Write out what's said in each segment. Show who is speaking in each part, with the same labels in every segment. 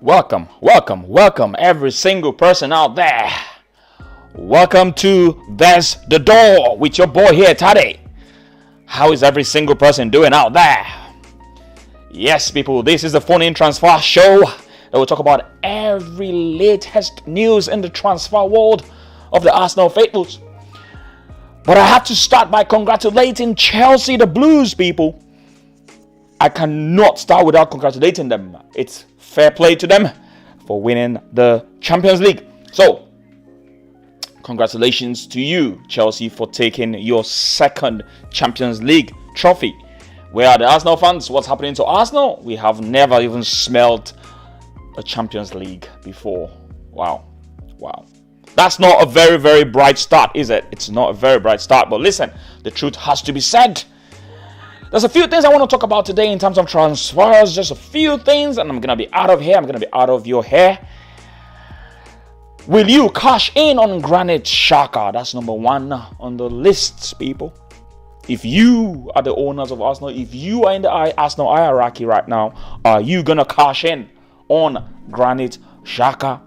Speaker 1: Welcome, every single person out there. Welcome to There's the Door with your boy here, Tade. How is every single person doing out there? Yes, people, this is the phone-in transfer show that will talk about every latest news in the transfer world of the Arsenal faithfuls. But I have to start by congratulating Chelsea, the Blues, people. I cannot start without congratulating them. It's fair play to them for winning the Champions League. So, congratulations to you, Chelsea, for taking your second Champions League trophy. Where are the Arsenal fans? What's happening to Arsenal? We have never even smelled a Champions League before. Wow. That's not a very, very bright start, is it? It's not a very bright start. But listen, the truth has to be said. There's a few things I want to talk about today in terms of transfers. Just a few things, and I'm going to be out of here. I'm going to be out of your hair. Will you cash in on Granit Xhaka? That's number one on the list, people. If you are the owners of Arsenal, if you are in the Arsenal hierarchy right now, are you going to cash in on Granit Xhaka?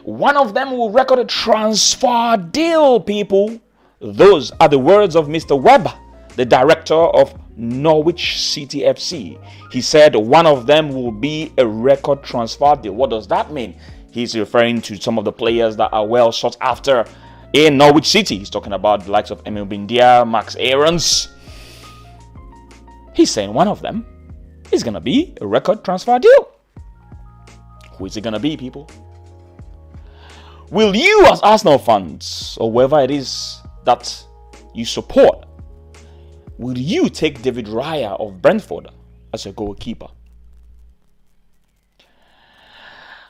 Speaker 1: One of them will record a transfer deal, people. Those are the words of Mr. Webb, the director of Norwich City FC. He said one of them will be a record transfer deal. What does that mean? He's referring to some of the players that are well sought after in Norwich City. He's talking about the likes of Emi Buendia, Max Aarons. He's saying one of them is going to be a record transfer deal. Who is it going to be, people? Will you, as Arsenal fans, or whoever it is that you support, will you take David Raya of Brentford as a goalkeeper?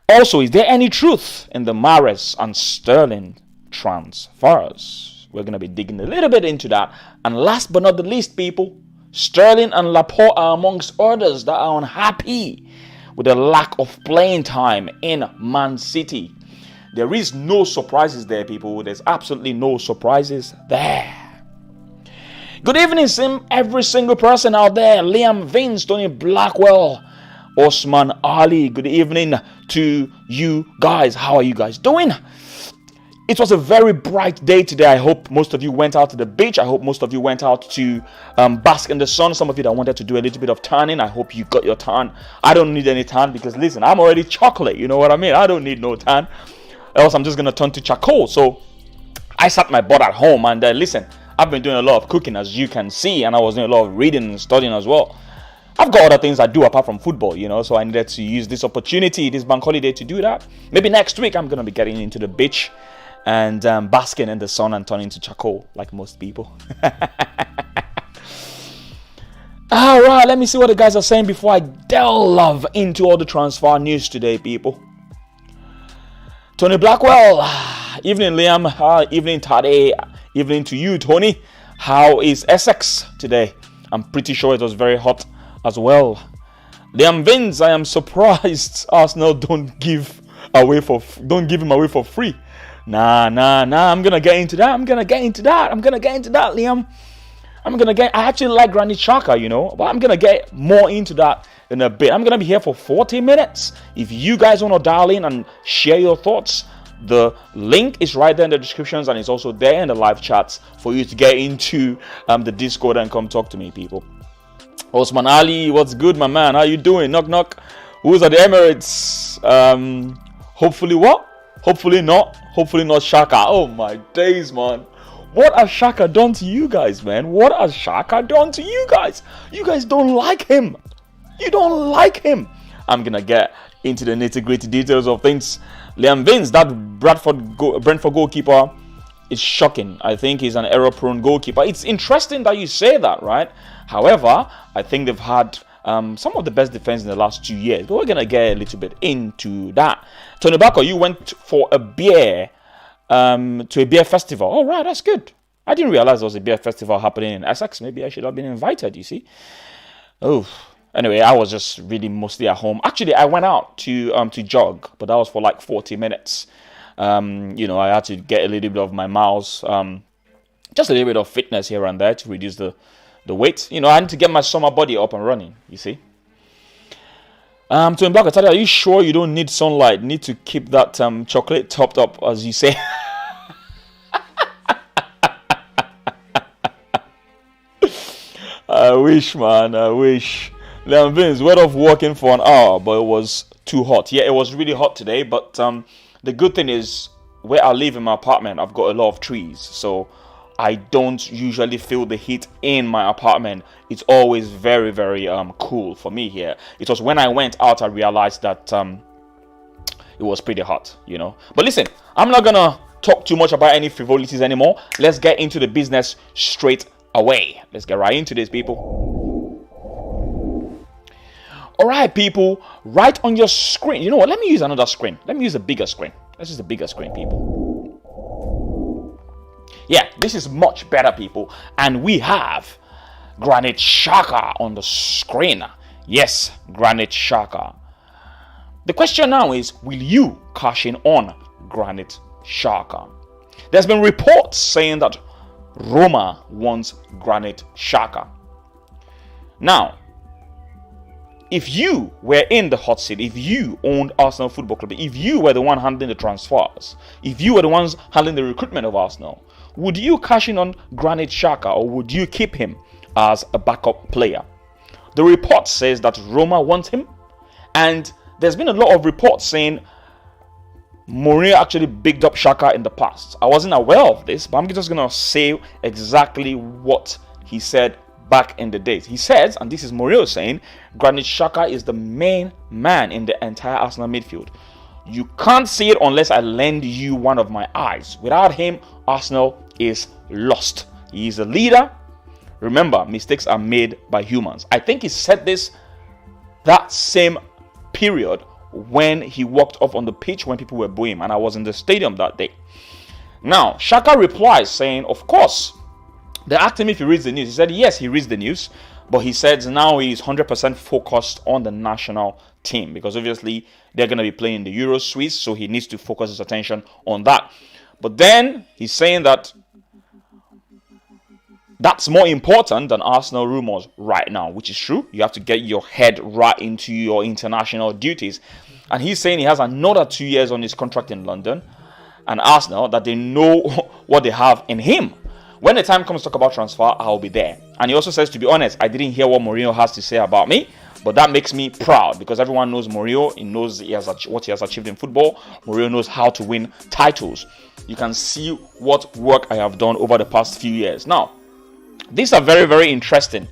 Speaker 1: Also, is there any truth in the Marhez and Sterling transfers? We're going to be digging a little bit into that. And last but not the least, people, Sterling and Laporte are amongst others that are unhappy with the lack of playing time in Man City. There is no surprises there, people. There's absolutely no surprises there. Good evening, every single person out there. Liam Vince, Tony Blackwell, Osman Ali. Good evening to you guys. How are you guys doing? It was a very bright day today. I hope most of you went out to the beach. I hope most of you went out to bask in the sun. Some of you that wanted to do a little bit of tanning, I hope you got your tan. I don't need any tan because, listen, I'm already chocolate. You know what I mean? I don't need no tan. Else I'm just going to turn to charcoal. So I sat my butt at home and listen, I've been doing a lot of cooking, as you can see, and I was doing a lot of reading and studying as well. I've got other things I do apart from football, so I needed to use this opportunity, this bank holiday, to do that. Maybe next week I'm going to be getting into the beach and basking in the sun and turning to charcoal like most people. All right, let me see what the guys are saying before I delve into all the transfer news today, people. Tony Blackwell, evening Liam, evening Tade, evening to you, Tony. How is Essex today? I'm pretty sure it was very hot as well. Liam Vince, I am surprised Arsenal don't give him away for free. Nah, I'm gonna get into that, Liam. I actually like Granit Xhaka, but I'm gonna get more into that in a bit. I'm gonna be here for 40 minutes. If you guys want to dial in and share your thoughts, the link is right there in the descriptions, and it's also there in the live chats for you to get into the Discord and come talk to me, people. Osman Ali, what's good, my man? How you doing? Knock knock. Who's at the Emirates? Hopefully what? Hopefully not Xhaka. Oh my days, man. What has Xhaka done to you guys, man? What has Xhaka done to you guys? You guys don't like him. You don't like him. I'm going to get into the nitty-gritty details of things. Liam Vince, that Brentford goalkeeper, is shocking. I think he's an error-prone goalkeeper. It's interesting that you say that, right? However, I think they've had some of the best defense in the last 2 years. But we're going to get a little bit into that. Tony Bako, you went for a beer to a beer festival. All right, that's good. I didn't realize there was a beer festival happening in Essex. Maybe I should have been invited, you see. Oh, anyway, I was just really mostly at home. Actually, I went out to jog, but that was for like 40 minutes. I had to get a little bit of my miles, just a little bit of fitness here and there to reduce the weight. I need to get my summer body up and running, you see. Tony Black, are you sure you don't need sunlight? Need to keep that chocolate topped up, as you say. I wish, man. I wish. Liam Vince went off walking for an hour, but it was too hot. Yeah, it was really hot today. But the good thing is, where I live in my apartment, I've got a lot of trees, so I don't usually feel the heat in my apartment. It's always very, very cool for me here. It was when I went out I realized that it was pretty hot, you know. But listen, I'm not gonna talk too much about any frivolities anymore. Let's get into the business straight away. Let's get right into this, people. All right, people, right on your screen. You know what? Let me use another screen. Let me use a bigger screen. This is the bigger screen, people. Yeah, this is much better, people. And we have Granit Xhaka on the screen. Yes, Granit Xhaka. The question now is, will you cash in on Granit Xhaka? There's been reports saying that Roma wants Granit Xhaka. Now, if you were in the hot seat, if you owned Arsenal Football Club, if you were the one handling the transfers, if you were the ones handling the recruitment of Arsenal, would you cash in on Granit Xhaka, or would you keep him as a backup player? The report says that Roma wants him, and there's been a lot of reports saying Mourinho actually bigged up Xhaka in the past. I wasn't aware of this, but I'm just going to say exactly what he said back in the days. He says, and this is Mourinho saying, Granit Xhaka is the main man in the entire Arsenal midfield. You can't see it unless I lend you one of my eyes. Without him, Arsenal is lost. He is a leader. Remember, mistakes are made by humans. I think he said this that same period when he walked off on the pitch when people were booing him, and I was in the stadium that day. Now, Xhaka replies saying, of course. They asked him if he reads the news. He said yes, he reads the news, but he said now he's 100% focused on the national team, because obviously they're going to be playing the Euro Swiss, so he needs to focus his attention on that. But then he's saying that that's more important than Arsenal rumors right now, which is true. You have to get your head right into your international duties. And he's saying he has another 2 years on his contract in London, and Arsenal, that they know what they have in him. When the time comes to talk about transfer, I'll be there. And he also says, to be honest, I didn't hear what Mourinho has to say about me, but that makes me proud, because everyone knows Mourinho. He knows what he has achieved in football. Mourinho knows how to win titles. You can see what work I have done over the past few years. Now, these are very, very interesting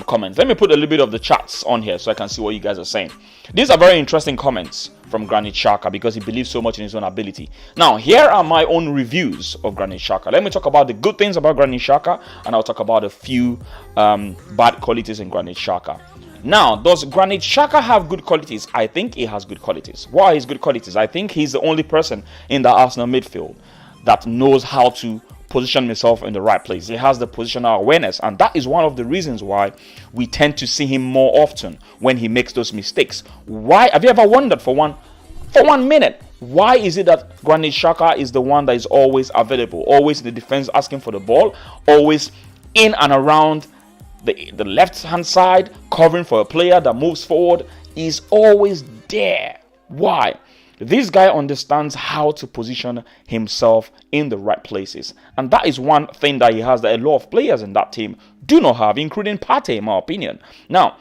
Speaker 1: comments. Let me put a little bit of the chats on here so I can see what you guys are saying. These are very interesting comments from Granit Xhaka, because he believes so much in his own ability. Now, here are my own reviews of Granit Xhaka. Let me talk about the good things about Granit Xhaka, and I'll talk about a few bad qualities in Granit Xhaka. Now, does Granit Xhaka have good qualities? I think he has good qualities. What are his good qualities? I think he's the only person in the Arsenal midfield that knows how to position himself in the right place. He has the positional awareness, and that is one of the reasons why we tend to see him more often when he makes those mistakes. Why? Have you ever wondered for one minute, why is it that Granit Xhaka is the one that is always available, always in the defense asking for the ball, always in and around the left hand side covering for a player that moves forward? Is always there. Why? This guy understands how to position himself in the right places. And that is one thing that he has that a lot of players in that team do not have, including Partey, in my opinion. Now,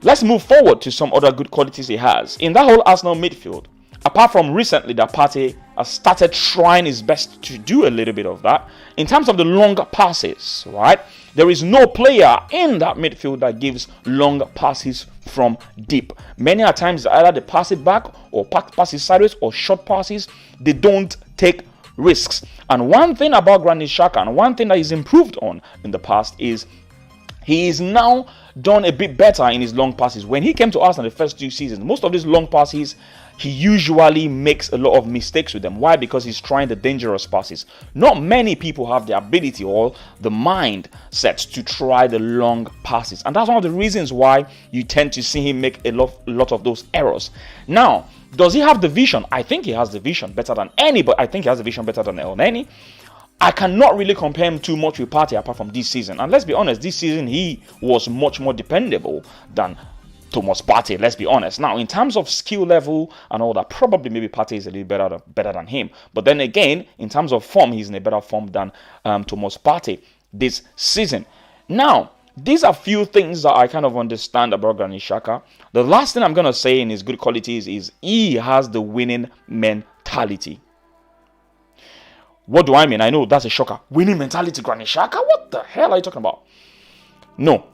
Speaker 1: let's move forward to some other good qualities he has. In that whole Arsenal midfield, apart from recently that Partey has started trying his best to do a little bit of that, in terms of the long passes, right? There is no player in that midfield that gives long passes from deep. Many a times either they pass it back or pass it sideways or short passes. They don't take risks. And one thing about Granit Xhaka, and one thing that he's improved on in the past, is he is now done a bit better in his long passes. When he came to Arsenal the first 2 seasons, most of these long passes, he usually makes a lot of mistakes with them. Why? Because he's trying the dangerous passes. Not many people have the ability or the mindset to try the long passes. And that's one of the reasons why you tend to see him make a lot of those errors. Now, does he have the vision? I think he has the vision better than anybody. I think he has the vision better than Elneny. I cannot really compare him too much with Partey apart from this season. And let's be honest, this season he was much more dependable than Thomas Partey, let's be honest. Now, in terms of skill level and all that, probably maybe Partey is a little better than him. But then again, in terms of form, he's in a better form than Thomas Partey this season. Now, these are few things that I kind of understand about Granit Xhaka. The last thing I'm going to say in his good qualities is he has the winning mentality. What do I mean? I know that's a shocker. Winning mentality, Granit Xhaka? What the hell are you talking about? No.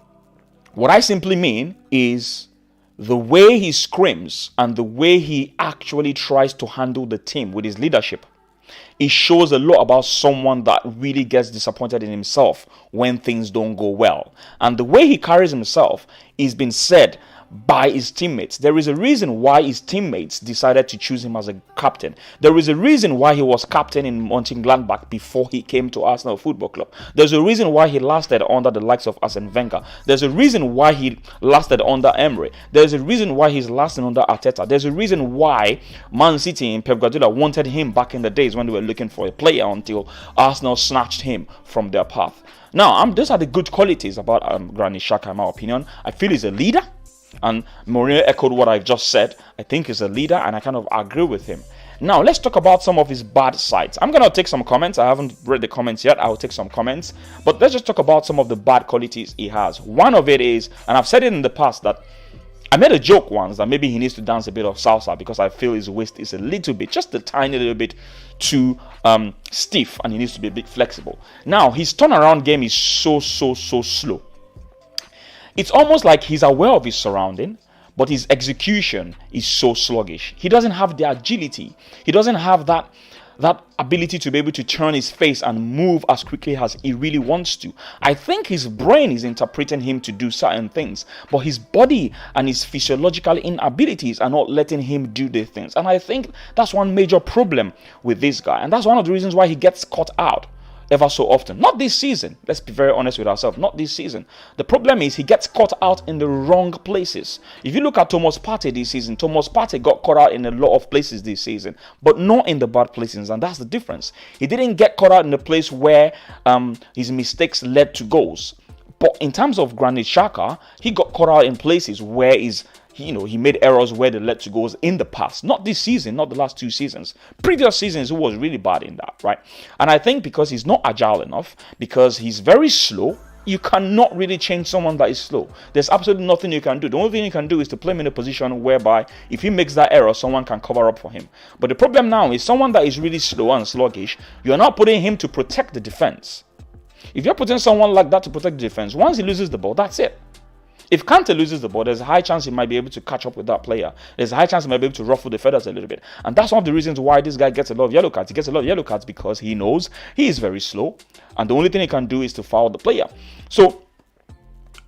Speaker 1: What I simply mean is the way he screams and the way he actually tries to handle the team with his leadership. It shows a lot about someone that really gets disappointed in himself when things don't go well. And the way he carries himself is been said by his teammates. There is a reason why his teammates decided to choose him as a captain. There is a reason why he was captain in Mönchengladbach before he came to Arsenal Football Club. There's a reason why he lasted under the likes of Arsene Wenger. There's a reason why he lasted under Emery. There's a reason why he's lasting under Arteta. There's a reason why Man City and Pep Guardiola wanted him back in the days when they were looking for a player until Arsenal snatched him from their path. Now, those are the good qualities about Granit Xhaka, in my opinion. I feel he's a leader. And Mourinho echoed what I've just said. I think he's a leader and I kind of agree with him. Now, let's talk about some of his bad sides. I'm going to take some comments. I haven't read the comments yet. I'll take some comments. But let's just talk about some of the bad qualities he has. One of it is, and I've said it in the past, that I made a joke once that maybe he needs to dance a bit of salsa because I feel his waist is a little bit, just a tiny little bit too stiff and he needs to be a bit flexible. Now, his turnaround game is so slow. It's almost like he's aware of his surrounding, but his execution is so sluggish. He doesn't have the agility. He doesn't have that ability to be able to turn his face and move as quickly as he really wants to. I think his brain is interpreting him to do certain things, but his body and his physiological inabilities are not letting him do the things. And I think that's one major problem with this guy. And that's one of the reasons why he gets caught out ever so often. Not this season. Let's be very honest with ourselves. Not this season. The problem is he gets caught out in the wrong places. If you look at Thomas Partey this season, Thomas Partey got caught out in a lot of places this season, but not in the bad places, and that's the difference. He didn't get caught out in the place where his mistakes led to goals. But in terms of Granit Xhaka, he got caught out in places where he made errors where they led to goals in the past. Not this season, not the last 2 seasons. Previous seasons, he was really bad in that, right? And I think because he's not agile enough, because he's very slow, you cannot really change someone that is slow. There's absolutely nothing you can do. The only thing you can do is to play him in a position whereby if he makes that error, someone can cover up for him. But the problem now is someone that is really slow and sluggish, you're not putting him to protect the defense. If you're putting someone like that to protect the defense, once he loses the ball, that's it. If Kante loses the ball, there's a high chance he might be able to catch up with that player. There's a high chance he might be able to ruffle the feathers a little bit. And that's one of the reasons why this guy gets a lot of yellow cards. He gets a lot of yellow cards because he knows he is very slow. And the only thing he can do is to foul the player. So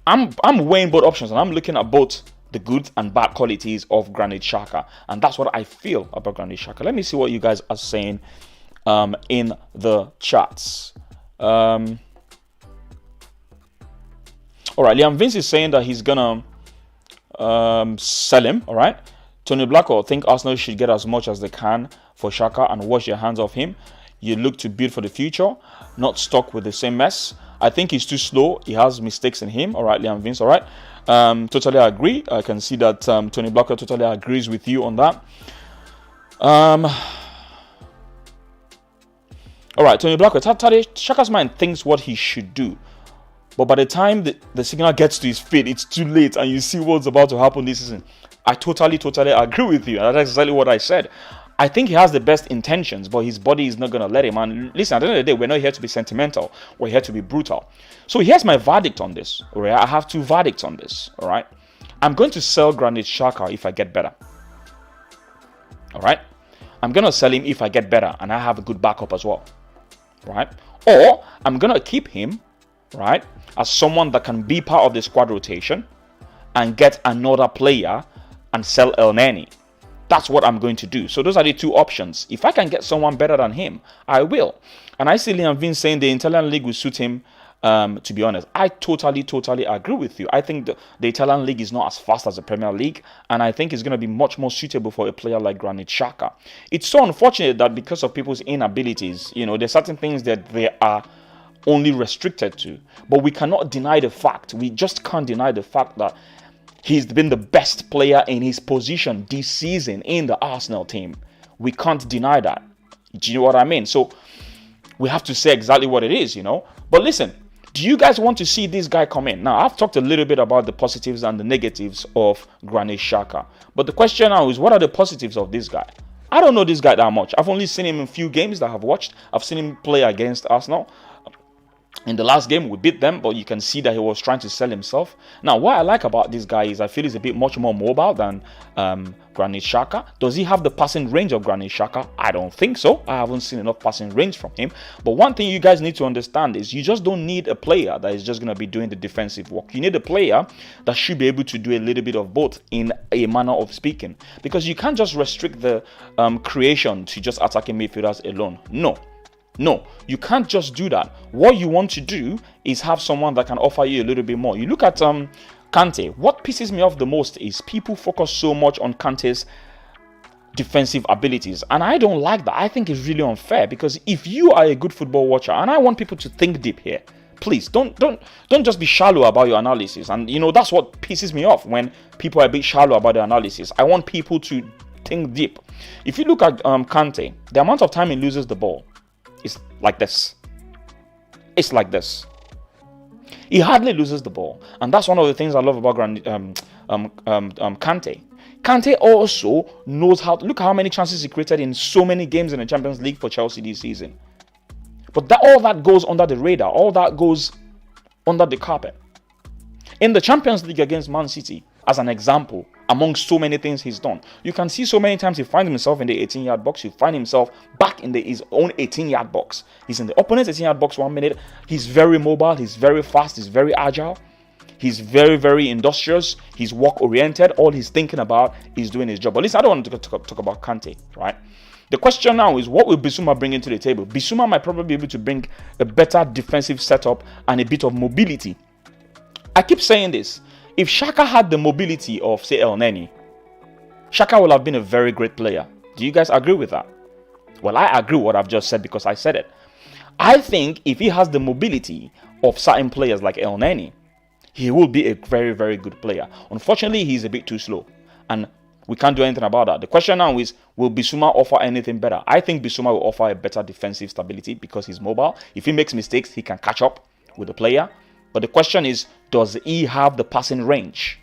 Speaker 1: I'm weighing both options and I'm looking at both the good and bad qualities of Granit Xhaka. And that's what I feel about Granit Xhaka. Let me see what you guys are saying in the chats. All right, Liam Vince is saying that he's gonna sell him. All right, Tony Blackwell think Arsenal should get as much as they can for Xhaka and wash their hands off him. You look to build for the future, not stuck with the same mess. I think he's too slow. He has mistakes in him. All right, Liam Vince. All right, totally agree. I can see that Tony Blackwell totally agrees with you on that. All right, Tony Blackwell. Xhaka's mind thinks what he should do. But by the time the signal gets to his feet, it's too late and you see what's about to happen this season. I totally agree with you. And that's exactly what I said. I think he has the best intentions, but his body is not going to let him. And listen, at the end of the day, we're not here to be sentimental. We're here to be brutal. So here's my verdict on this. All right? I have 2 verdicts on this. All right. I'm going to sell Granit Xhaka if I get better. All right. I'm going to sell him if I get better and I have a good backup as well. Right. Or I'm going to keep him, right, as someone that can be part of the squad rotation and get another player and sell El Neni. That's what I'm going to do. So those are the 2 options. If I can get someone better than him, I will. And I see Liam Vince saying the Italian league will suit him. To be honest, I totally agree with you. I think the Italian league is not as fast as the Premier League, and I think it's going to be much more suitable for a player like Granit Xhaka. It's so unfortunate that because of people's inabilities, there's certain things that they are only restricted to, but we cannot deny the fact. We just can't deny the fact that He's been the best player in his position this season in the Arsenal team. We can't deny that. Do you know what I mean? So we have to say exactly what it is, you know. But listen, do you guys want to see this guy come in? Now, I've talked a little bit about the positives and the negatives of Granit Xhaka. But the question now is, what are the positives of this guy? I don't know this guy that much. I've only seen him in a few games that I've watched. I've seen him play against Arsenal. In the last game, we beat them, but you can see that he was trying to sell himself. Now, what I like about this guy is I feel he's a bit much more mobile than Granit Xhaka. Does he have the passing range of Granit Xhaka? I don't think so. I haven't seen enough passing range from him. But one thing you guys need to understand is you just don't need a player that is just going to be doing the defensive work. You need a player that should be able to do a little bit of both in a manner of speaking. Because you can't just restrict the creation to just attacking midfielders alone. No, you can't just do that. What you want to do is have someone that can offer you a little bit more. You look at Kante. What pisses me off the most is people focus so much on Kante's defensive abilities, and I don't like that. I think it's really unfair, because if you are a good football watcher, and I want people to think deep here, please don't just be shallow about your analysis. And you know, that's what pisses me off, when people are a bit shallow about their analysis. I want people to think deep. If you look at Kante, the amount of time he loses the ball, it's like this. It's like this. He hardly loses the ball, and that's one of the things I love about Kante. Kante also knows how to look how many chances he created in so many games in the Champions League for Chelsea this season. But all that goes under the radar. All that goes under the carpet. In the Champions League against Man City, as an example, among so many things he's done, you can see so many times he finds himself in the 18-yard box. You find himself back in his own 18-yard box. He's in the opponent's 18-yard box 1 minute. He's very mobile. He's very fast. He's very agile. He's very, very industrious. He's work-oriented. All he's thinking about is doing his job. But listen, I don't want to talk about Kante, right? The question now is, what will Bissouma bring into the table? Bissouma might probably be able to bring a better defensive setup and a bit of mobility. I keep saying this. If Xhaka had the mobility of, say, El Neni, Xhaka would have been a very great player. Do you guys agree with that? Well, I agree with what I've just said because I said it. I think if he has the mobility of certain players like El Neni, he will be a very, very good player. Unfortunately, he's a bit too slow, and we can't do anything about that. The question now is, will Bissouma offer anything better? I think Bissouma will offer a better defensive stability because he's mobile. If he makes mistakes, he can catch up with the player. But the question is, does he have the passing range?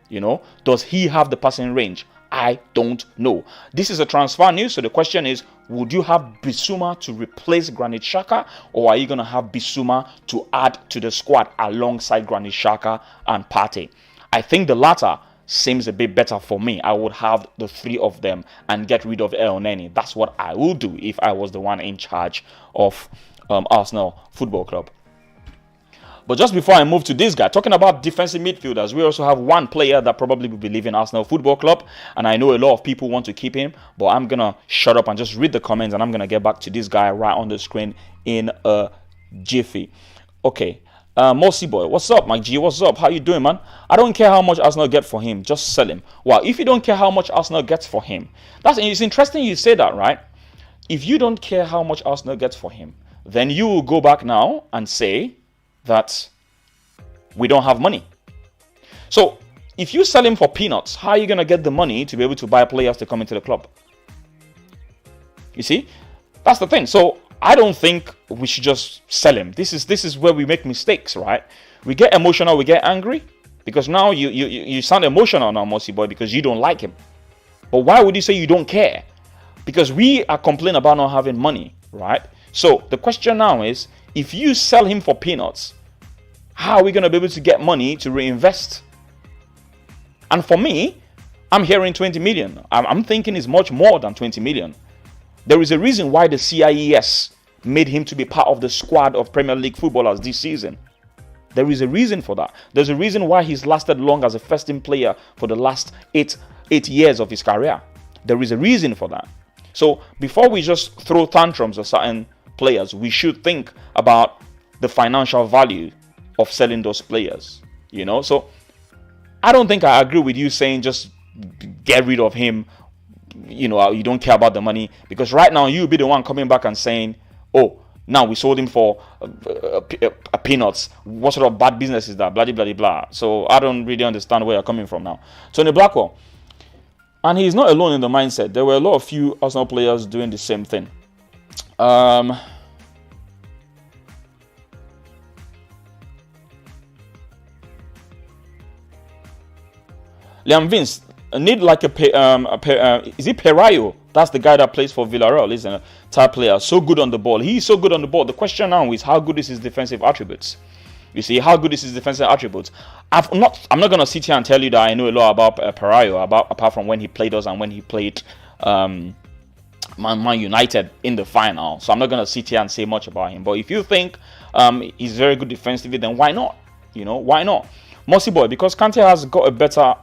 Speaker 1: You know, does he have the passing range? I don't know. This is a transfer news, so the question is, would you have Bissouma to replace Granit Xhaka, or are you going to have Bissouma to add to the squad alongside Granit Xhaka and Partey? I think the latter seems a bit better for me. I would have the three of them and get rid of El Neni. That's what I would do if I was the one in charge of Arsenal Football Club. But just before I move to this guy, talking about defensive midfielders, we also have one player that probably will be leaving Arsenal Football Club, and I know a lot of people want to keep him, but I'm going to shut up and just read the comments, and I'm going to get back to this guy right on the screen in a jiffy. Okay, Mossy Boy, what's up, Mike G? What's up? How you doing, man? I don't care how much Arsenal get for him, just sell him. Well, if you don't care how much Arsenal gets for him, it's interesting you say that, right? If you don't care how much Arsenal gets for him, then you will go back now and say that we don't have money. So if you sell him for peanuts, how are you going to get the money to be able to buy players to come into the club? You see, that's the thing. So I don't think we should just sell him. This is where we make mistakes, right? We get emotional, we get angry, because now you sound emotional now, Mossy Boy, because you don't like him. But why would you say you don't care? Because we are complaining about not having money, right? So the question now is, if you sell him for peanuts, how are we going to be able to get money to reinvest? And for me, I'm hearing 20 million. I'm thinking it's much more than 20 million. There is a reason why the CIES made him to be part of the squad of Premier League footballers this season. There is a reason for that. There's a reason why he's lasted long as a first-team player for the last eight years of his career. There is a reason for that. So before we just throw tantrums at certain players, we should think about the financial value of selling those players, you know. So I don't think I agree with you saying just get rid of him, you know, you don't care about the money, because right now you'll be the one coming back and saying, oh, Now we sold him for peanuts. What sort of bad business is that? Blah, blah, blah, blah. So I don't really understand where you're coming from now. Tony Blackwell. And he's not alone in the mindset. There were a lot of few Arsenal players doing the same thing. Liam Vince need like is it Perayo? That's the guy that plays for Villarreal, isn't it? Type player, so good on the ball. He's so good on the ball. The question now is how good is his defensive attributes? You see, how good is his defensive attributes? I'm not gonna sit here and tell you that I know a lot about Perayo, apart from when he played us and when he played Man United in the final. So I'm not gonna sit here and say much about him. But if you think he's very good defensively, then why not? You know, why not? Mossy Boy, because Kante has got a better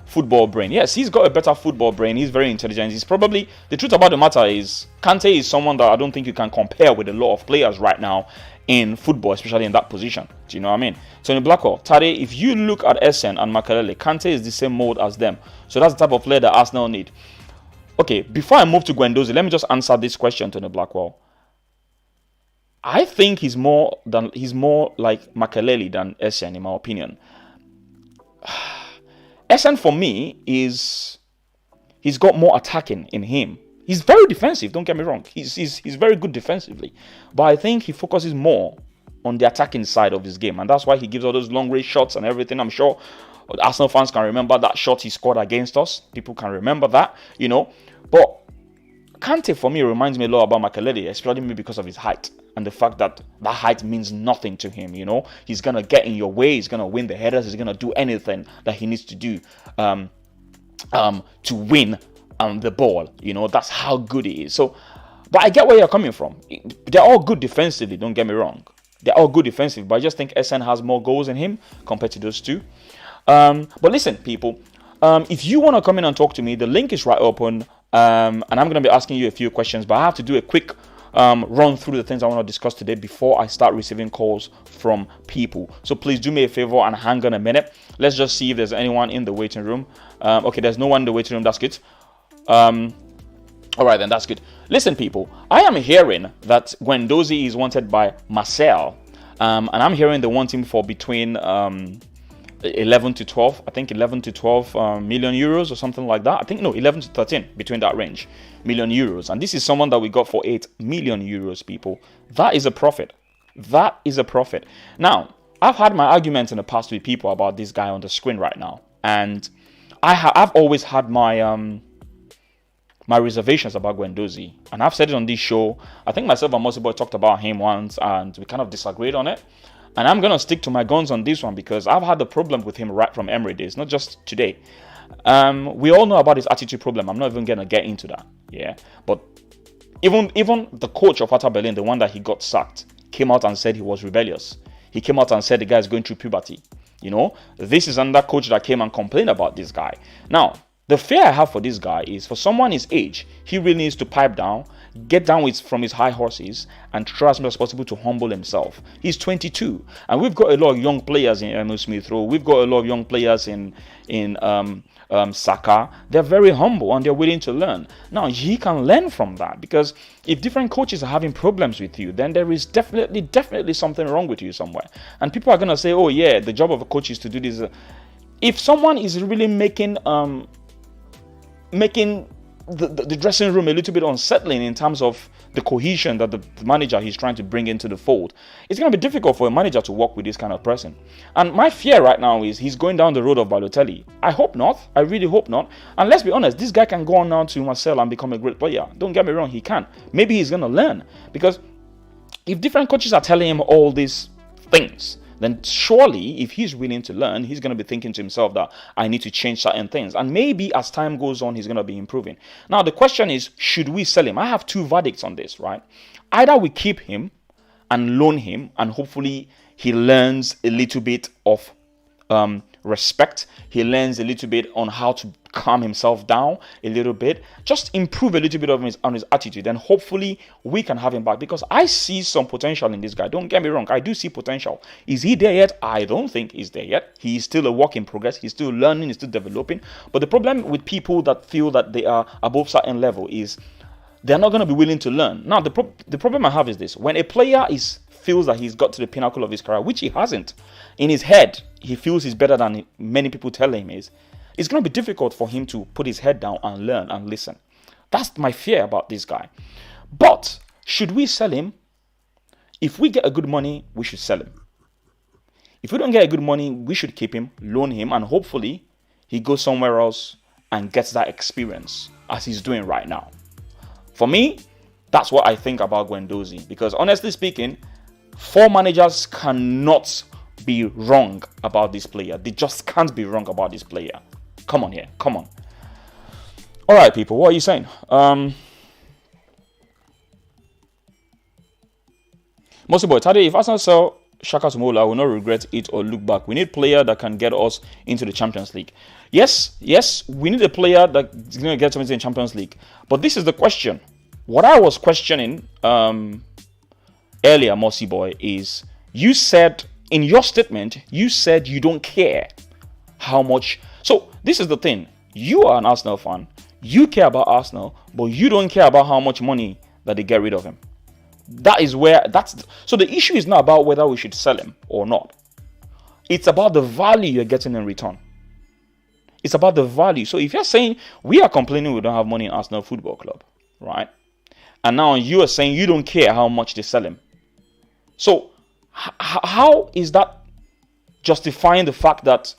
Speaker 1: football brain. Yes, he's got a better football brain. He's very intelligent. He's probably, the truth about the matter is, Kante is someone that I don't think you can compare with a lot of players right now in football, especially in that position. Do you know what I mean? So in Blackwell, Tade, if you look at Essen and Makelele, Kante is the same mold as them. So that's the type of player that Arsenal need. Okay, before I move to Guendouzi, let me just answer this question to the Blackwell. I think he's more like Makelele than Essen, in my opinion. Essen for me he's got more attacking in him. He's very defensive, don't get me wrong. He's very good defensively. But I think he focuses more on the attacking side of his game. And that's why he gives all those long range shots and everything. I'm sure Arsenal fans can remember that shot he scored against us. People can remember that, you know. But Kante for me reminds me a lot about Makelele, especially maybe because of his height. And the fact that height means nothing to him, you know. He's going to get in your way. He's going to win the headers. He's going to do anything that he needs to do to win the ball. You know, that's how good he is. So, but I get where you're coming from. They're all good defensively, don't get me wrong. They're all good defensively. But I just think SN has more goals in him compared to those two. But listen, people. If you want to come in and talk to me, the link is right open. And I'm going to be asking you a few questions. But I have to do a quick run through the things I want to discuss today before I start receiving calls from people. So please do me a favor and hang on a minute. Let's just see if there's anyone in the waiting room. Okay, there's no one in the waiting room. That's good. All right, then that's good. Listen, people, I am hearing that Guendouzi is wanted by Marseille. And I'm hearing they want him for between 11 to 12. I think 11 to 12 million euros or something like that. I think, no, 11 to 13, between that range, million euros. And this is someone that we got for 8 million euros, people. That is a profit. That is a profit. Now, I've had my arguments in the past with people about this guy on the screen right now. And I've always had my my reservations about Guendouzi. And I've said it on this show. I think myself and Mosiboy talked about him once and we kind of disagreed on it. And I'm going to stick to my guns on this one because I've had the problem with him right from Emery days, not just today. We all know about his attitude problem. I'm not even going to get into that. Yeah. But even the coach of Hertha Berlin, the one that he got sacked, came out and said he was rebellious. He came out and said the guy is going through puberty. You know, this is another coach that came and complained about this guy. Now, the fear I have for this guy is for someone his age, he really needs to pipe down, get down from his high horses and try as much as possible to humble himself. He's 22 and we've got a lot of young players in Emil Smith Rowe. We've got a lot of young players in Saka. They're very humble and they're willing to learn. Now he can learn from that because if different coaches are having problems with you, then there is definitely something wrong with you somewhere. And people are going to say, oh yeah, the job of a coach is to do this. If someone is really making the dressing room a little bit unsettling in terms of the cohesion that the manager he's trying to bring into the fold, it's going to be difficult for a manager to work with this kind of person. And my fear right now is he's going down the road of Balotelli. I hope not. I really hope not. And let's be honest, this guy can go on now to Marseille and become a great player. Don't get me wrong, he can. Maybe he's going to learn. Because if different coaches are telling him all these things, then surely if he's willing to learn, he's going to be thinking to himself that I need to change certain things. And maybe as time goes on, he's going to be improving. Now, the question is, should we sell him? I have two verdicts on this, right? Either we keep him and loan him and hopefully he learns a little bit of respect. He learns a little bit on how to calm himself down a little bit, just improve a little bit on his attitude, and hopefully we can have him back because I see some potential in this guy. Don't get me wrong, I do see potential. Is he there yet? I don't think he's there yet. He's still a work in progress. He's still learning, he's still developing. But the problem with people that feel that they are above certain level is they're not going to be willing to learn. Now, the problem I have is this. When a player feels that he's got to the pinnacle of his career, which he hasn't, in his head, he feels he's better than many people tell him is, it's going to be difficult for him to put his head down and learn and listen. That's my fear about this guy. But should we sell him? If we get a good money, we should sell him. If we don't get a good money, we should keep him, loan him, and hopefully he goes somewhere else and gets that experience as he's doing right now. For me, that's what I think about Guendouzi. Because honestly speaking, 4 managers cannot be wrong about this player. They just can't be wrong about this player. Come on here. Come on. All right, people. What are you saying? Mostly boy, Tade, if Arsenal sell Xhaka to Mola, I will not regret it or look back. We need a player that can get us into the Champions League. Yes, we need a player that is going to get us into the Champions League. But this is the question. What I was questioning earlier, Mossy Boy, is you said in your statement, you said you don't care how much. So this is the thing. You are an Arsenal fan. You care about Arsenal, but you don't care about how much money that they get rid of him. So the issue is not about whether we should sell him or not. It's about the value you're getting in return. It's about the value. So if you're saying we are complaining we don't have money in Arsenal Football Club, right? And now you are saying you don't care how much they sell him. So how is that justifying the fact that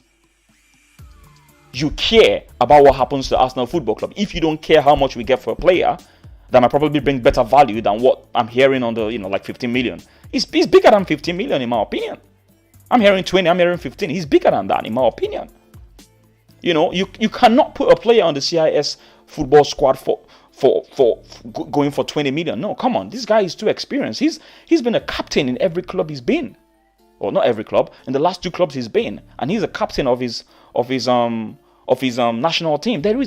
Speaker 1: you care about what happens to Arsenal Football Club if you don't care how much we get for a player that might probably bring better value than what I'm hearing on the, like 15 million. It's bigger than 15 million in my opinion. I'm hearing 20, I'm hearing 15. He's bigger than that in my opinion. You cannot put a player on the CIS football squad for going for 20 million. No, come on. This guy is too experienced. He's been a captain in every club he's been. Or not every club, in the last 2 clubs he's been. And he's a captain of his national team. There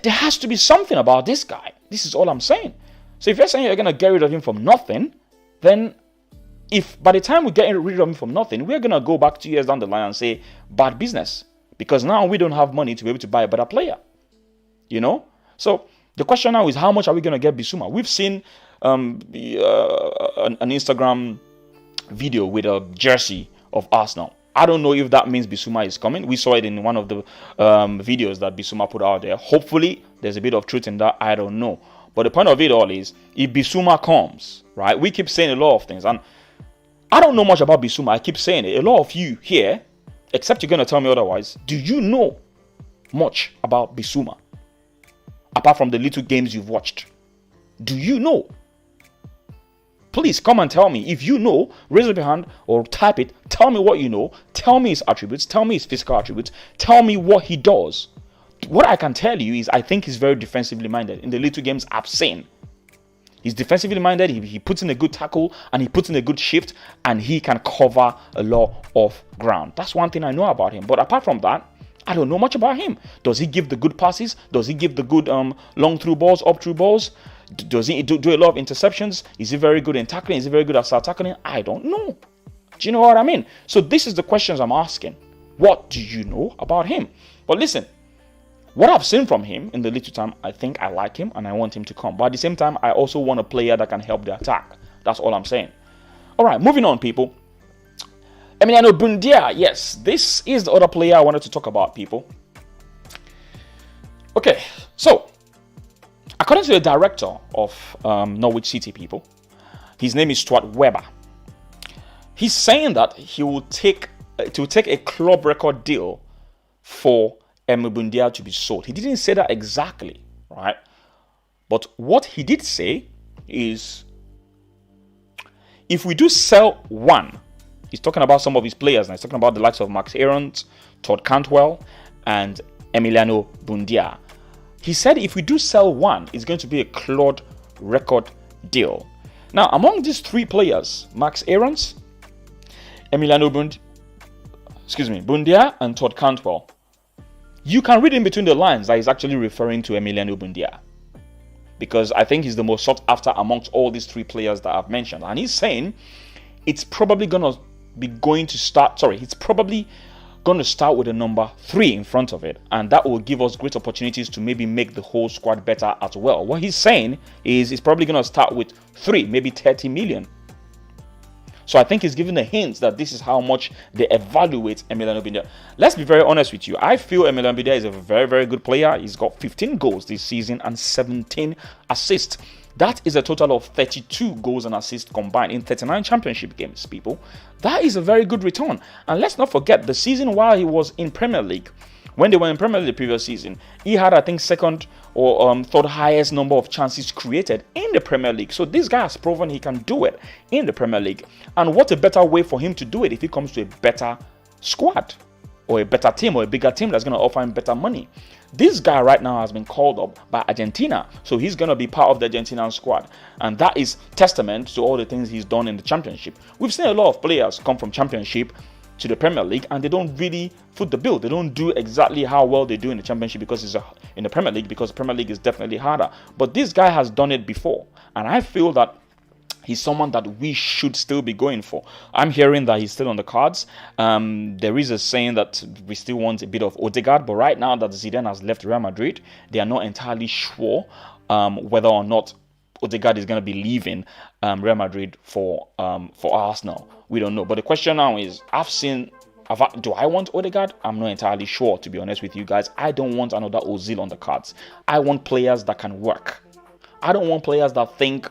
Speaker 1: has to be something about this guy. This is all I'm saying. So if you're saying you're going to get rid of him from nothing, then if by the time we get rid of him from nothing, we're going to go back 2 years down the line and say, bad business. Because now we don't have money to be able to buy a better player. So the question now is, how much are we going to get Bissouma? We've seen an Instagram video with a jersey of Arsenal. I don't know if that means Bissouma is coming. We saw it in one of the videos that Bissouma put out there. Hopefully, there's a bit of truth in that. I don't know. But the point of it all is, if Bissouma comes, right? We keep saying a lot of things. And I don't know much about Bissouma. I keep saying it. A lot of you here, except you're going to tell me otherwise, do you know much about Bissouma? Apart from the little games you've watched. Do you know? Please come and tell me. If you know, raise up your hand or type it. Tell me what you know. Tell me his attributes. Tell me his physical attributes. Tell me what he does. What I can tell you is I think he's very defensively minded. In the little games I've seen, he's defensively minded. He puts in a good tackle and he puts in a good shift and he can cover a lot of ground. That's one thing I know about him. But apart from that, I don't know much about him. Does he give the good passes? Does he give the good long through balls, up through balls? Does he do a lot of interceptions? Is he very good in tackling? Is he very good at start tackling? I don't know. Do you know what I mean? So this is the questions I'm asking. What do you know about him? But listen, what I've seen from him in the little time, I think I like him and I want him to come. But at the same time, I also want a player that can help the attack. That's all I'm saying. All right, moving on, people. Emi Buendia. Yes, this is the other player I wanted to talk about, people. Okay, so according to the director of Norwich City, people, his name is Stuart Webber. He's saying that he will take a club record deal for Emi Buendia to be sold. He didn't say that exactly, right? But what he did say is, if we do sell one, he's talking about some of his players, and he's talking about the likes of Max Aarons, Todd Cantwell, and Emiliano Buendia. He said if we do sell one, it's going to be a club record deal. Now, among these 3 players, Max Aarons, Emiliano Buendia, and Todd Cantwell, you can read in between the lines that he's actually referring to Emiliano Buendia, because I think he's the most sought after amongst all these 3 players that I've mentioned. And he's saying it's probably going to going to start with a number 3 in front of it, and that will give us great opportunities to maybe make the whole squad better as well. What he's saying is he's probably going to start with 3, maybe 30 million. So I think he's giving a hint that this is how much they evaluate Emi Buendia. Let's be very honest with you. I feel Emi Buendia is a very, very good player. He's got 15 goals this season and 17 assists. That is a total of 32 goals and assists combined in 39 championship games, people. That is a very good return. And let's not forget, the season while he was in Premier League, when they were in Premier League the previous season, he had, I think, second or third highest number of chances created in the Premier League. So this guy has proven he can do it in the Premier League. And what a better way for him to do it if he comes to a better squad or a better team or a bigger team that's going to offer him better money. This guy right now has been called up by Argentina, so he's going to be part of the Argentinian squad, and that is testament to all the things he's done in the championship. We've seen a lot of players come from championship to the Premier League and they don't really foot the bill. They don't do exactly how well they do in the championship because it's in the Premier League, because the Premier League is definitely harder. But this guy has done it before, and I feel that he's someone that we should still be going for. I'm hearing that he's still on the cards. There is a saying that we still want a bit of Odegaard, but right now that Zidane has left Real Madrid, they are not entirely sure whether or not Odegaard is going to be leaving Real Madrid for Arsenal. We don't know. But the question now is, do I want Odegaard? I'm not entirely sure, to be honest with you guys. I don't want another Ozil on the cards. I want players that can work. I don't want players that think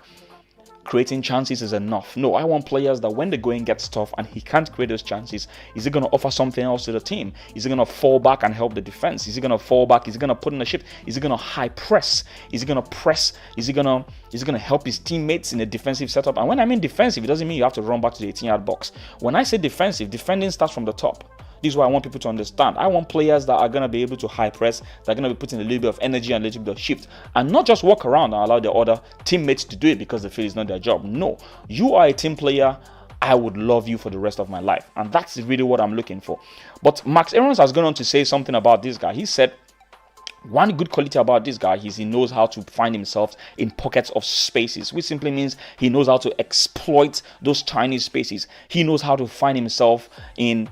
Speaker 1: creating chances is enough. No, I want players that when the going gets tough and he can't create those chances, is he going to offer something else to the team? Is he going to fall back and help the defense? Is he going to fall back? Is he going to put in a shift? Is he going to high press? Is he going to press? Is he going to help his teammates in a defensive setup? And when I mean defensive, it doesn't mean you have to run back to the 18-yard box. When I say defensive, defending starts from the top. This is what I want people to understand. I want players that are going to be able to high press, that are going to be putting a little bit of energy and a little bit of shift, and not just walk around and allow their other teammates to do it because they feel it's not their job. No, you are a team player. I would love you for the rest of my life, and that's really what I'm looking for. But Max Aarons has gone on to say something about this guy. He said, one good quality about this guy is he knows how to find himself in pockets of spaces, which simply means he knows how to exploit those tiny spaces. He knows how to find himself in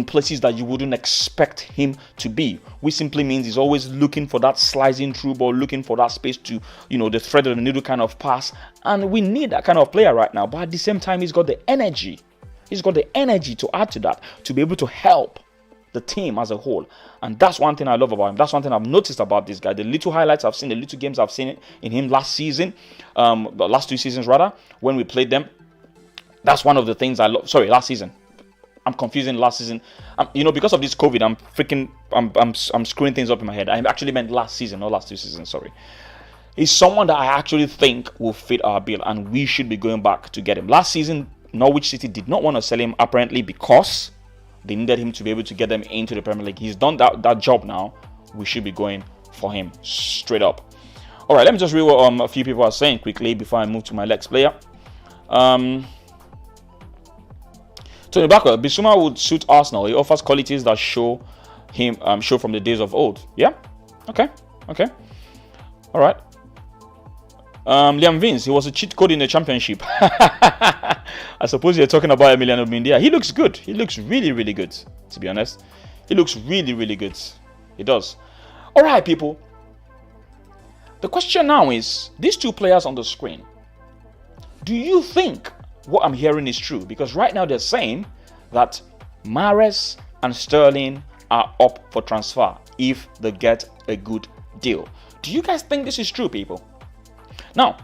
Speaker 1: places that you wouldn't expect him to be, which simply means he's always looking for that slicing through ball, looking for that space to, the thread of the needle kind of pass. And we need that kind of player right now. But at the same time, he's got the energy. He's got the energy to add to that, to be able to help the team as a whole. And that's one thing I love about him. That's one thing I've noticed about this guy. The little highlights I've seen, the little games I've seen in him last season, the last 2 seasons rather, when we played them. That's one of the things I love. Sorry, last season. I'm confusing last season. Because of this COVID, I'm screwing things up in my head. I actually meant last season, not last 2 seasons. Sorry. He's someone that I actually think will fit our bill, and we should be going back to get him. Last season, Norwich City did not want to sell him, apparently because they needed him to be able to get them into the Premier League. He's done that job now. We should be going for him straight up. All right, let me just read what a few people are saying quickly before I move to my next player. Tony Blackwell, Bissouma would suit Arsenal. He offers qualities that show from the days of old. Yeah? Okay. All right. Liam Vince, he was a cheat code in the championship. I suppose you're talking about Emi Buendia. He looks good. He looks really, really good, to be honest. He looks really, really good. He does. All right, people. The question now is, these 2 players on the screen, do you think what I'm hearing is true? Because right now they're saying that Marhez and Sterling are up for transfer if they get a good deal. Do you guys think this is true, people? Now,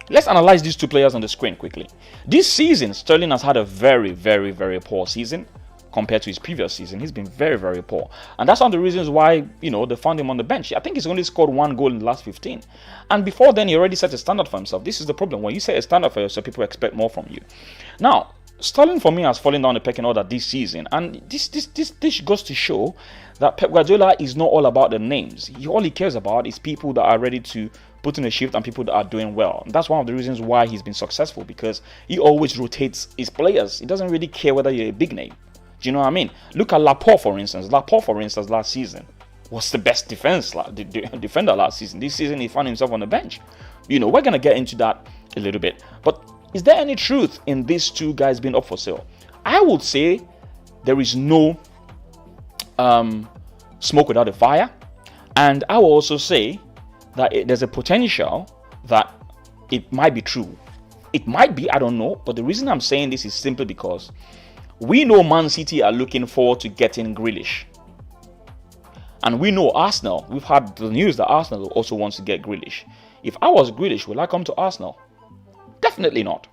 Speaker 1: let's analyze these 2 players on the screen quickly. This season, Sterling has had a very, very, very poor season compared to his previous season. He's been very, very poor. And that's one of the reasons why, they found him on the bench. I think he's only scored 1 goal in the last 15. And before then, he already set a standard for himself. This is the problem. When you set a standard for yourself, people expect more from you. Now, Sterling for me has fallen down the pecking order this season. And this goes to show that Pep Guardiola is not all about the names. All he cares about is people that are ready to put in a shift and people that are doing well. And that's one of the reasons why he's been successful, because he always rotates his players. He doesn't really care whether you're a big name. Do you know what I mean? Look at Laporte, for instance. Last season was the best defender last season. This season, he found himself on the bench. We're going to get into that a little bit. But is there any truth in these 2 guys being up for sale? I would say there is no smoke without a fire. And I will also say that there's a potential that it might be true. It might be, I don't know. But the reason I'm saying this is simply because we know Man City are looking forward to getting Grealish. And we know Arsenal, we've had the news that Arsenal also wants to get Grealish. If I was Grealish, will I come to Arsenal? Definitely not.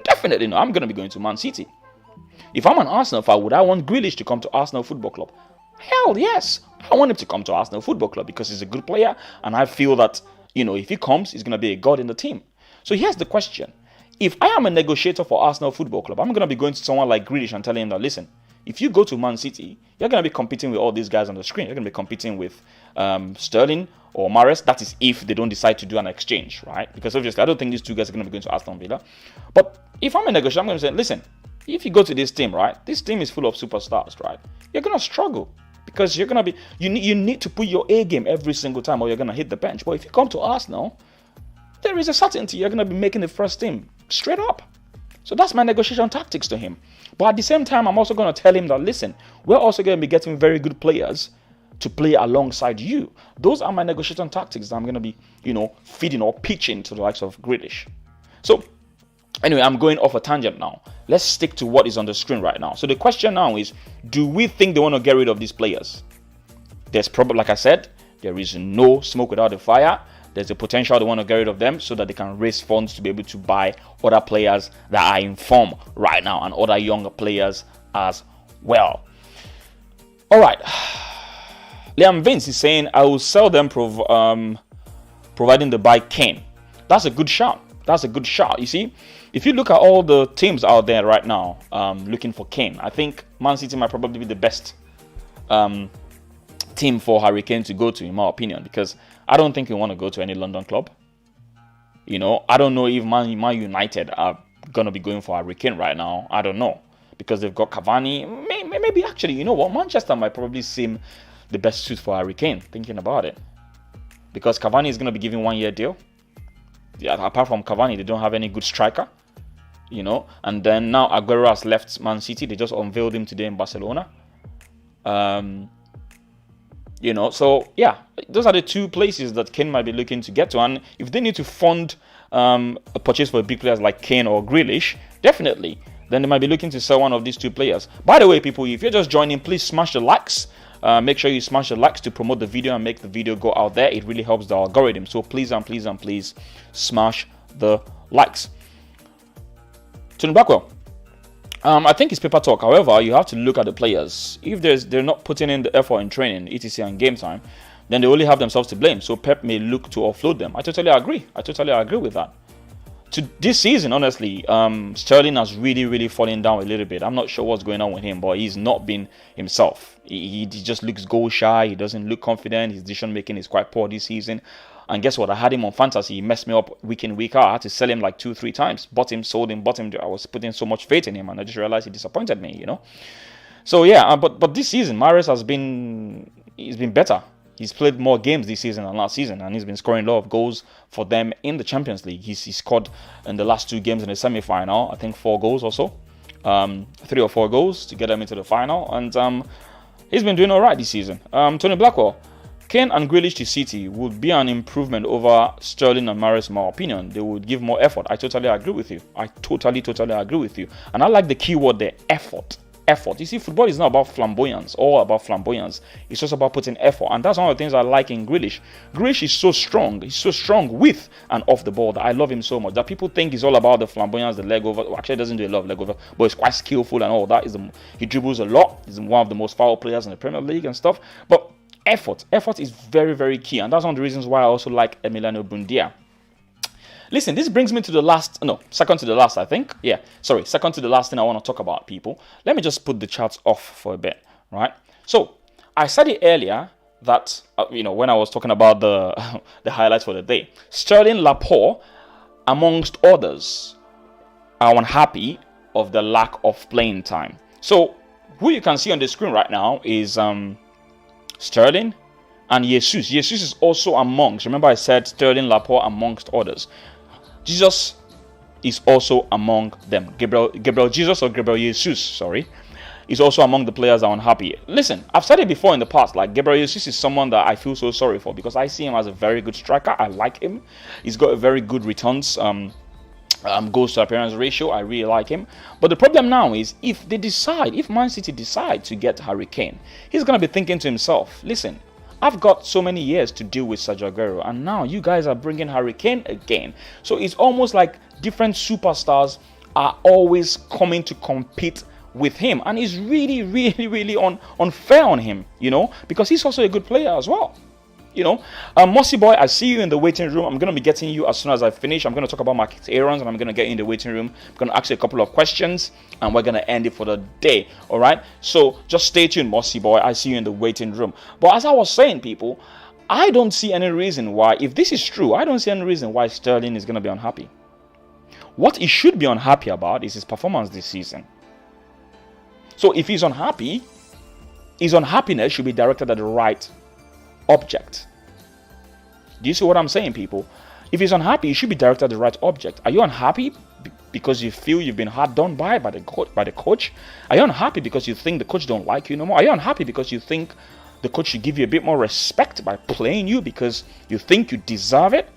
Speaker 1: Definitely not. I'm going to be going to Man City. If I'm an Arsenal fan, would I want Grealish to come to Arsenal Football Club? Hell yes. I want him to come to Arsenal Football Club because he's a good player. And I feel that, if he comes, he's going to be a god in the team. So here's the question. If I am a negotiator for Arsenal Football Club, I'm going to be going to someone like Grealish and telling him that, listen, if you go to Man City, you're going to be competing with all these guys on the screen. You're going to be competing with Sterling or Marhez. That is if they don't decide to do an exchange, right? Because obviously, I don't think these two guys are going to be going to Aston Villa. But if I'm a negotiator, I'm going to say, listen, if you go to this team, right? This team is full of superstars, right? You're going to struggle because you're going to be, you need to put your A game every single time or you're going to hit the bench. But if you come to Arsenal, there is a certainty you're going to be making the first team straight up. So that's my negotiation tactics to him. But at the same time, I'm also going to tell him that, listen, we're also going to be getting very good players to play alongside you. Those are my negotiation tactics that I'm going to be, feeding or pitching to the likes of Grealish. So anyway, I'm going off a tangent now. Let's stick to what is on the screen right now. So the question now is, do we think they want to get rid of these players? There's probably, like I said, there is no smoke without a fire. There's a potential they want to get rid of them so that they can raise funds to be able to buy other players that are in form right now and other younger players as well. All right. Liam Vince is saying, I will sell them providing they buy Kane. That's a good shout. That's a good shout. You see, if you look at all the teams out there right now looking for Kane, I think Man City might probably be the best team for Harry Kane to go to, in my opinion, because I don't think he want to go to any London club. I don't know if Man United are going to be going for Harry Kane right now. I don't know, because they've got Cavani. Maybe actually, you know what? Manchester might probably seem the best suit for Harry Kane, thinking about it. Because Cavani is going to be giving 1 year deal. Yeah, apart from Cavani, they don't have any good striker. And then now Aguero has left Man City. They just unveiled him today in Barcelona. So yeah, those are the two places that Kane might be looking to get to. And if they need to fund a purchase for big players like Kane or Grealish, definitely, then they might be looking to sell one of these two players. By the way, people, if you're just joining, please smash the likes. Make sure you smash the likes to promote the video and make the video go out there. It really helps the algorithm. So please smash the likes. Tony Blackwell. I think it's paper talk. However, you have to look at the players. If they're not putting in the effort in training, etc., and game time, then they only have themselves to blame. So Pep may look to offload them. I totally agree. With that. To this season, honestly, Sterling has really fallen down a little bit. I'm not sure what's going on with him, but he's not been himself. He just looks goal shy. He doesn't look confident. His decision making is quite poor this season. And guess what? I had him on fantasy. He messed me up week in, week out. I had to sell him like 2-3 times. Bought him, sold him, bought him. I was putting so much faith in him, and I just realized he disappointed me, So yeah, but this season, Marhez he's been better. He's played more games this season than last season, and he's been scoring a lot of goals for them in the Champions League. He scored in the last 2 games in the semi-final, I think 4 goals or so. 3 or 4 goals to get them into the final, and he's been doing all right this season. Tony Blackwell. Kane and Grealish to City would be an improvement over Sterling and Marhez, in my opinion. They would give more effort. I totally agree with you. I totally agree with you. And I like the key word there, effort. Effort. You see, football is not about flamboyance, It's just about putting effort. And that's one of the things I like in Grealish. Grealish is so strong. He's so strong with and off the ball that I love him so much. That people think he's all about the flamboyance, the leg over. Well, actually, he doesn't do a lot of leg over, but he's quite skillful and all that. He dribbles a lot. He's one of the most foul players in the Premier League and stuff. But effort is very key, and that's one of the reasons why I also like Emi Buendia. Listen, this brings me to second to the last, I think. Second to the last thing I want to talk about, people. Let me just put the charts off for a bit, right? So I said it earlier that when I was talking about the the highlights for the day, Sterling, Laporte, amongst others, are unhappy of the lack of playing time. So who you can see on the screen right now is Sterling and Jesus. Jesus is also amongst. Remember I said Sterling, Laporte amongst others. Jesus is also among them. Gabriel Jesus or Gabriel Jesus, sorry. is also among the players that are unhappy. Listen, I've said it before in the past, like Gabriel Jesus is someone that I feel so sorry for because I see him as a very good striker. I like him. He's got a very good returns goals to appearance ratio. I really like him. But the problem now is if Man City decide to get Harry Kane, he's going to be thinking to himself, listen, I've got so many years to deal with Sergio Aguero, and now you guys are bringing Harry Kane again. So it's almost like different superstars are always coming to compete with him, and it's really unfair on him, because he's also a good player as well. Mossy boy, I see you in the waiting room. I'm going to be getting you as soon as I finish. I'm going to talk about market errands, and I'm going to get in the waiting room. I'm going to ask you a couple of questions, and we're going to end it for the day. All right? So just stay tuned, Mossy boy. I see you in the waiting room. But as I was saying, people, I don't see any reason why, if this is true, I don't see any reason why Sterling is going to be unhappy. What he should be unhappy about is his performance this season. So if he's unhappy, his unhappiness should be directed at the right object. Do you see what I'm saying, people? If he's unhappy, he should be directed at the right object. Are you unhappy because you feel you've been hard done by the coach? Are you unhappy because you think the coach don't like you no more? Are you unhappy because you think the coach should give you a bit more respect by playing you because you think you deserve it?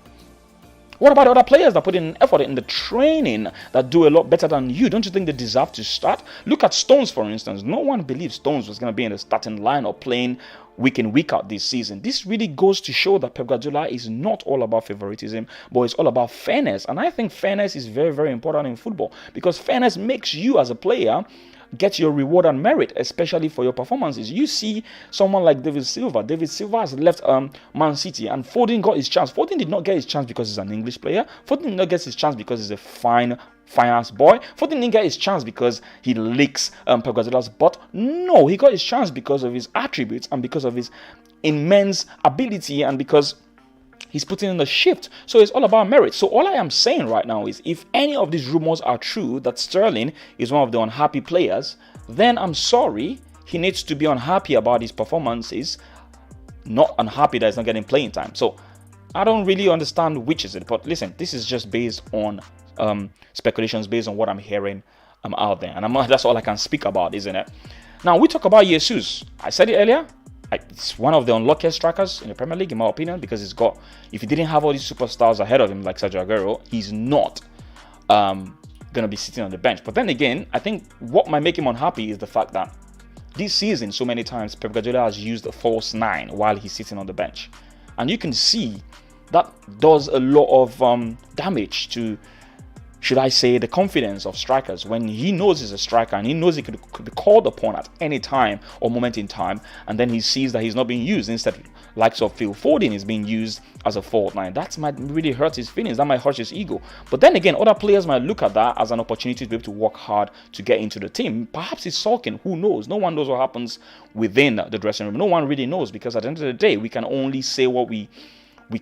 Speaker 1: What about the other players that put in effort in the training that do a lot better than you? Don't you think they deserve to start? Look at Stones, for instance. No one believed Stones was going to be in the starting line or playing week in, week out this season. This really goes to show that Pep Guardiola is not all about favoritism, but it's all about fairness. And I think fairness is very important in football, because fairness makes you as a player get your reward and merit, especially for your performances. You see someone like David Silva. David Silva has left Man City, and Foden got his chance. Foden did not get his chance because he's an English player. Foden did not get his chance because he's a finance boy. Foden didn't get his chance because he licks Pep Guardiola's butt. No, he got his chance because of his attributes and because of his immense ability and because he's putting in the shift. So it's all about merit. So all I am saying right now is if any of these rumors are true that Sterling is one of the unhappy players, then I'm sorry, he needs to be unhappy about his performances, not unhappy that he's not getting playing time. So I don't really understand which is it. But listen, this is just based on speculations, based on what I'm hearing out there. And that's all I can speak about, isn't it? Now, we talk about Jesus. I said it earlier. It's one of the unluckiest strikers in the Premier League, in my opinion, because if he didn't have all these superstars ahead of him like Sergio Aguero, he's not going to be sitting on the bench. But then again, I think what might make him unhappy is the fact that this season, so many times, Pep Guardiola has used a false nine while he's sitting on the bench. And you can see that does a lot of damage to, should I say, the confidence of strikers. When he knows he's a striker and he knows he could be called upon at any time or moment in time, and then he sees that he's not being used. Instead, likes of Phil Foden is being used as a fault line. That might really hurt his feelings. That might hurt his ego. But then again, other players might look at that as an opportunity to be able to work hard to get into the team. Perhaps he's sulking. Who knows? No one knows what happens within the dressing room. No one really knows, because at the end of the day, we can only say what we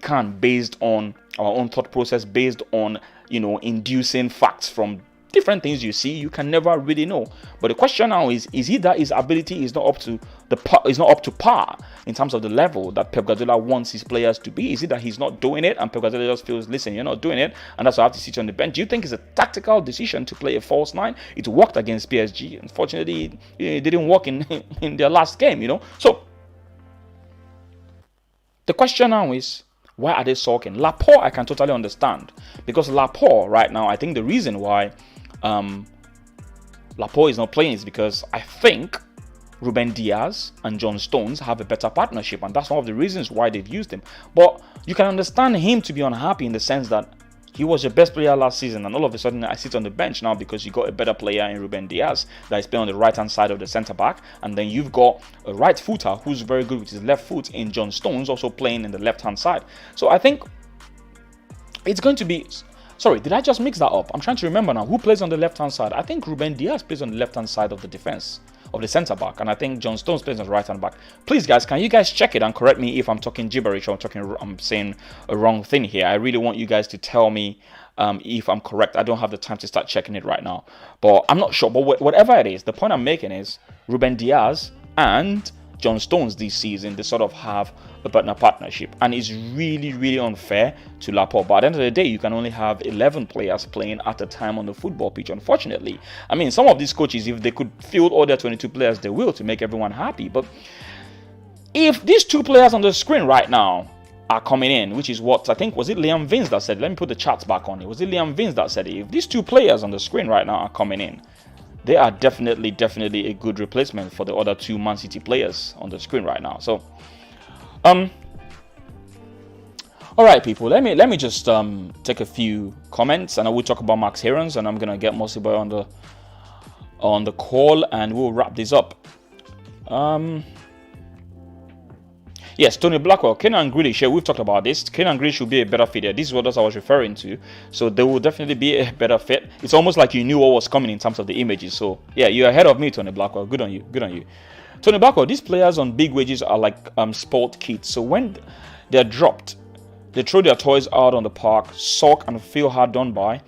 Speaker 1: can based on our own thought process, based on inducing facts from different things you see. You can never really know. But the question now is it that his ability is not up to par in terms of the level that Pep Guardiola wants his players to be? Is it that he's not doing it and Pep Guardiola just feels, listen, you're not doing it, and that's why I have to sit you on the bench? Do you think it's a tactical decision to play a false nine? It worked against PSG. Unfortunately, it didn't work in their last game, So the question now is, why are they sulking? Laporte, I can totally understand, because Laporte right now, I think the reason why Laporte is not playing is because I think Ruben Diaz and John Stones have a better partnership, and that's one of the reasons why they've used him. But you can understand him to be unhappy in the sense that he was your best player last season, and all of a sudden I sit on the bench now because you got a better player in Ruben Diaz that is playing on the right hand side of the centre back, and then you've got a right footer who's very good with his left foot in John Stones, also playing in the left hand side. So I think it's going to be... Sorry, did I just mix that up? I'm trying to remember now. Who plays on the left hand side? I think Ruben Diaz plays on the left hand side of the defense, of the centre back, and I think John Stones plays on the right hand back. Please, guys, can you guys check it and correct me if I'm talking gibberish or I'm saying a wrong thing here? I really want you guys to tell me if I'm correct. I don't have the time to start checking it right now, but I'm not sure. But whatever it is, the point I'm making is Ruben Diaz and John Stones this season, they sort of have partnership, and it's really, really unfair to Laporte. But at the end of the day, you can only have 11 players playing at a time on the football pitch, unfortunately. I mean, some of these coaches, if they could field all their 22 players, they will, to make everyone happy. But if these 2 players on the screen right now are coming in, which is what I think, was it Liam Vince that said, let me put the charts back on it. Was it Liam Vince that said it? If these 2 players on the screen right now are coming in, they are definitely a good replacement for the other 2 Man City players on the screen right now. So, all right, people. Let me just take a few comments, and I will talk about Max Herons, and I'm gonna get Mosiboy on the call, and we'll wrap this up. Yes, Tony Blackwell, Kane and Grealish. Yeah, we've talked about this. Kane and Grealish should be a better fit. This is what I was referring to. So they will definitely be a better fit. It's almost like you knew what was coming in terms of the images. So yeah, you're ahead of me, Tony Blackwell. Good on you. Good on you. Tony Blackwell, these players on big wages are like sport kids. So when they're dropped, they throw their toys out on the park, sulk and feel hard done by.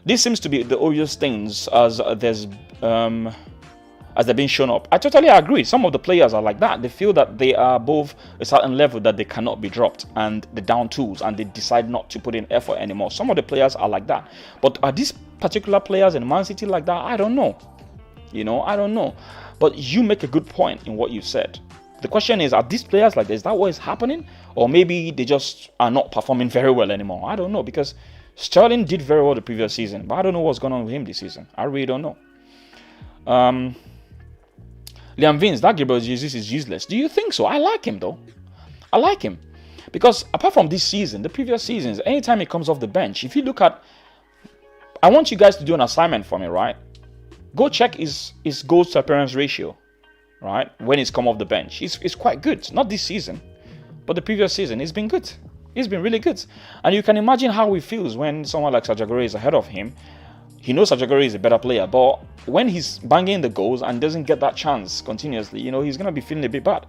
Speaker 1: This seems to be the obvious things as they're being shown up. I totally agree. Some of the players are like that. They feel that they are above a certain level that they cannot be dropped, and they're down tools, and they decide not to put in effort anymore. Some of the players are like that. But are these particular players in Man City like that? I don't know. I don't know. But you make a good point in what you said. The question is, are these players like this? Is that what is happening? Or maybe they just are not performing very well anymore. I don't know, because Sterling did very well the previous season, but I don't know what's going on with him this season. I really don't know. Liam Vince, that Gabriel Jesus is useless. Do you think so? I like him though. I like him. Because apart from this season, the previous seasons, anytime he comes off the bench, if you look at... I want you guys to do an assignment for me, right? Go check his goals to appearance ratio, right? When he's come off the bench. It's quite good. Not this season, but the previous season, it's been good. It's been really good. And you can imagine how he feels when someone like Xhakas is ahead of him. He knows Xhakas is a better player, but when he's banging the goals and doesn't get that chance continuously, he's going to be feeling a bit bad.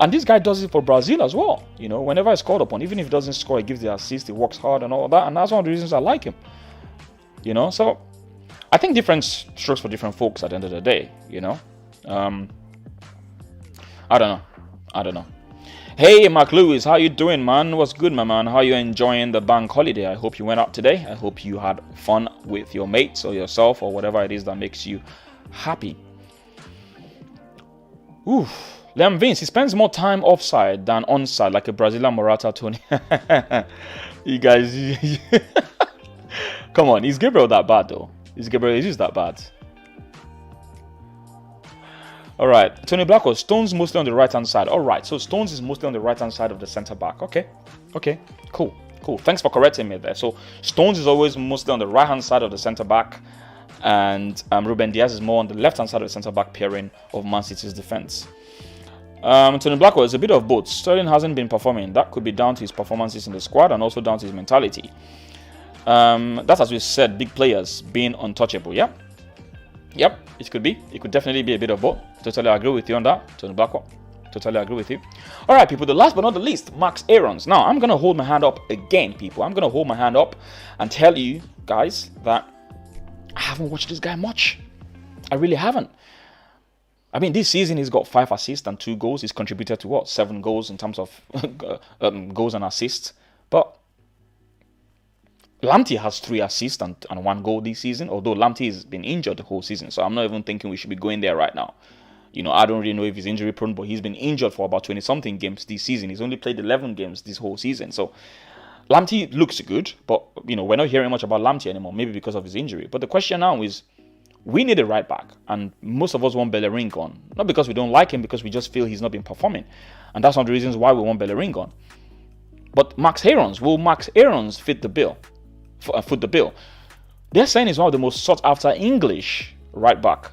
Speaker 1: And this guy does it for Brazil as well. Whenever he's called upon, even if he doesn't score, he gives the assist, he works hard and all that. And that's one of the reasons I like him. So I think different strokes for different folks at the end of the day, I don't know. Hey, Mark Lewis, how you doing, man? What's good, my man? How you enjoying the bank holiday? I hope you went out today. I hope you had fun with your mates or yourself or whatever it is that makes you happy. Oof. Liam Vince, he spends more time offside than onside, like a Brazilian Morata, Tony. You guys, come on. Is Gabriel that bad, though? Is Gabriel Jesus that bad? All right, Tony Blackwell, Stones mostly on the right-hand side. All right, so Stones is mostly on the right-hand side of the centre-back. Okay, cool. Thanks for correcting me there. So Stones is always mostly on the right-hand side of the centre-back, and Ruben Diaz is more on the left-hand side of the centre-back pairing of Man City's defence. Tony Blackwell is a bit of both. Sterling hasn't been performing. That could be down to his performances in the squad and also down to his mentality. That's, as we said, big players being untouchable, yeah? Yep, it could be. It could definitely be a bit of both. Totally agree with you on that, Tony Blackwell. Totally agree with you. All right, people, the last but not the least, Max Herons. Now, I'm going to hold my hand up again, people. I'm going to hold my hand up and tell you guys that I haven't watched this guy much. I really haven't. I mean, this season he's got 5 assists and 2 goals. He's contributed to 7 goals in terms of goals and assists. But Lamptey has 3 assists and 1 goal this season, although Lamptey has been injured the whole season, so I'm not even thinking we should be going there right now. I don't really know if he's injury prone, but he's been injured for about 20-something games this season. He's only played 11 games this whole season, so Lamptey looks good, but we're not hearing much about Lamptey anymore, maybe because of his injury. But the question now is, we need a right back, and most of us want Bellerin gone. Not because we don't like him, because we just feel he's not been performing, and that's one of the reasons why we want Bellerin gone. But Max Herons, will Max Herons fit the bill? Foot the bill. They're saying he's one of the most sought after English right back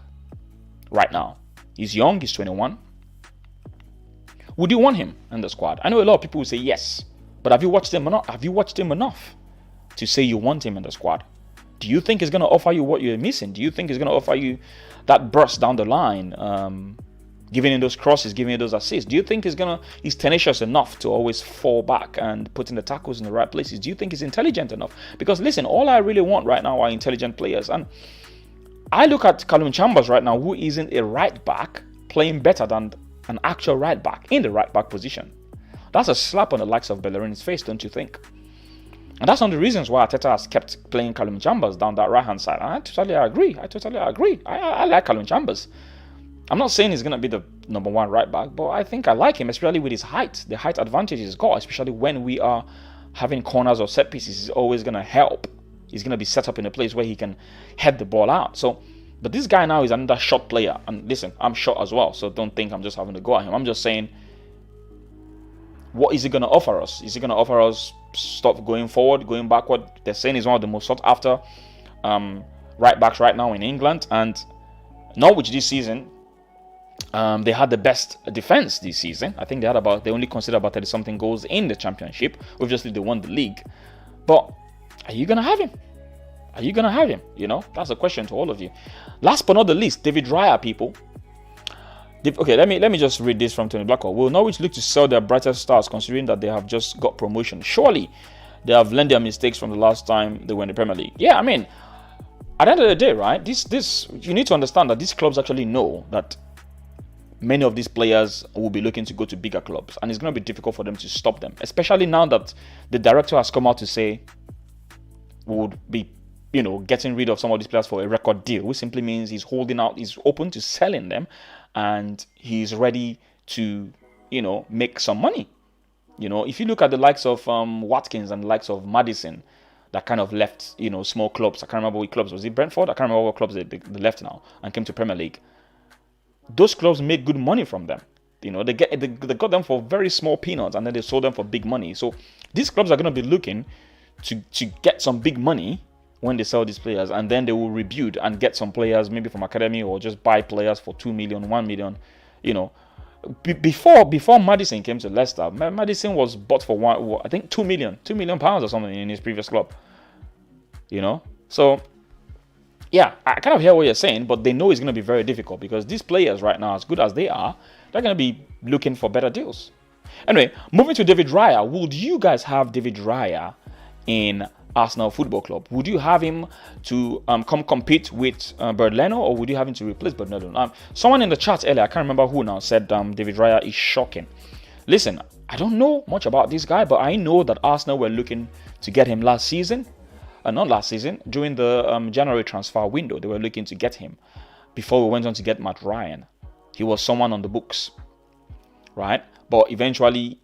Speaker 1: right now. He's young, he's 21. Would you want him in the squad? I know a lot of people will say yes, but have you watched him enough? Have you watched him enough to say you want him in the squad? Do you think he's going to offer you what you're missing? Do you think he's going to offer you that burst down the line, giving in those crosses, giving in those assists? Do you think he's tenacious enough to always fall back and put in the tackles in the right places? Do you think he's intelligent enough? Because listen, all I really want right now are intelligent players. And I look at Callum Chambers right now, who isn't a right back, playing better than an actual right back in the right back position. That's a slap on the likes of Bellerin's face, don't you think? And that's one of the reasons why Arteta has kept playing Callum Chambers down that right-hand side. And I totally agree. I like Callum Chambers. I'm not saying he's going to be the number one right back, but I think I like him, especially with his height. The height advantage he's got, especially when we are having corners or set pieces, is always going to help. He's going to be set up in a place where he can head the ball out. So, but this guy now is another shot player. And listen, I'm short as well, so don't think I'm just having to go at him. I'm just saying, what is he going to offer us? Is he going to offer us stuff going forward, going backward? They're saying he's one of the most sought after right backs right now in England. And Norwich this season, they had the best defense this season. I think they only considered about 30-something goals in the championship. Obviously, they won the league. But are you going to have him? Are you going to have him? You know, that's a question to all of you. Last but not the least, David Raya, people. Okay, let me just read this from Tony Blackwell. Will Norwich look to sell their brightest stars considering that they have just got promotion? Surely they have learned their mistakes from the last time they were in the Premier League. Yeah, I mean, at the end of the day, right, this you need to understand that these clubs actually know that many of these players will be looking to go to bigger clubs, and it's going to be difficult for them to stop them, especially now that the director has come out to say we would be, getting rid of some of these players for a record deal, which simply means he's open to selling them, and he's ready to, make some money. If you look at the likes of Watkins and the likes of Maddison, that kind of left, small clubs. I can't remember which clubs. Was it Brentford? I can't remember what clubs they left now and came to Premier League. Those clubs made good money from them. They got them for very small peanuts, and then they sold them for big money. So these clubs are going to be looking to get some big money when they sell these players, and then they will rebuild and get some players maybe from academy, or just buy players for 2 million, 1 million. Before Maddison came to Leicester, Maddison was bought for I think 2 million pounds or something in his previous club. So yeah, I kind of hear what you're saying, but they know it's going to be very difficult because these players right now, as good as they are, they're going to be looking for better deals. Anyway, moving to David Raya. Would you guys have David Raya in Arsenal Football Club? Would you have him to come compete with Bernd Leno, or would you have him to replace Bernd Leno? Someone in the chat earlier, I can't remember who now, said David Raya is shocking. Listen, I don't know much about this guy, but I know that Arsenal were looking to get him last season. Not last season, during the January transfer window, they were looking to get him before we went on to get Matt Ryan. He was someone on the books, right? But eventually,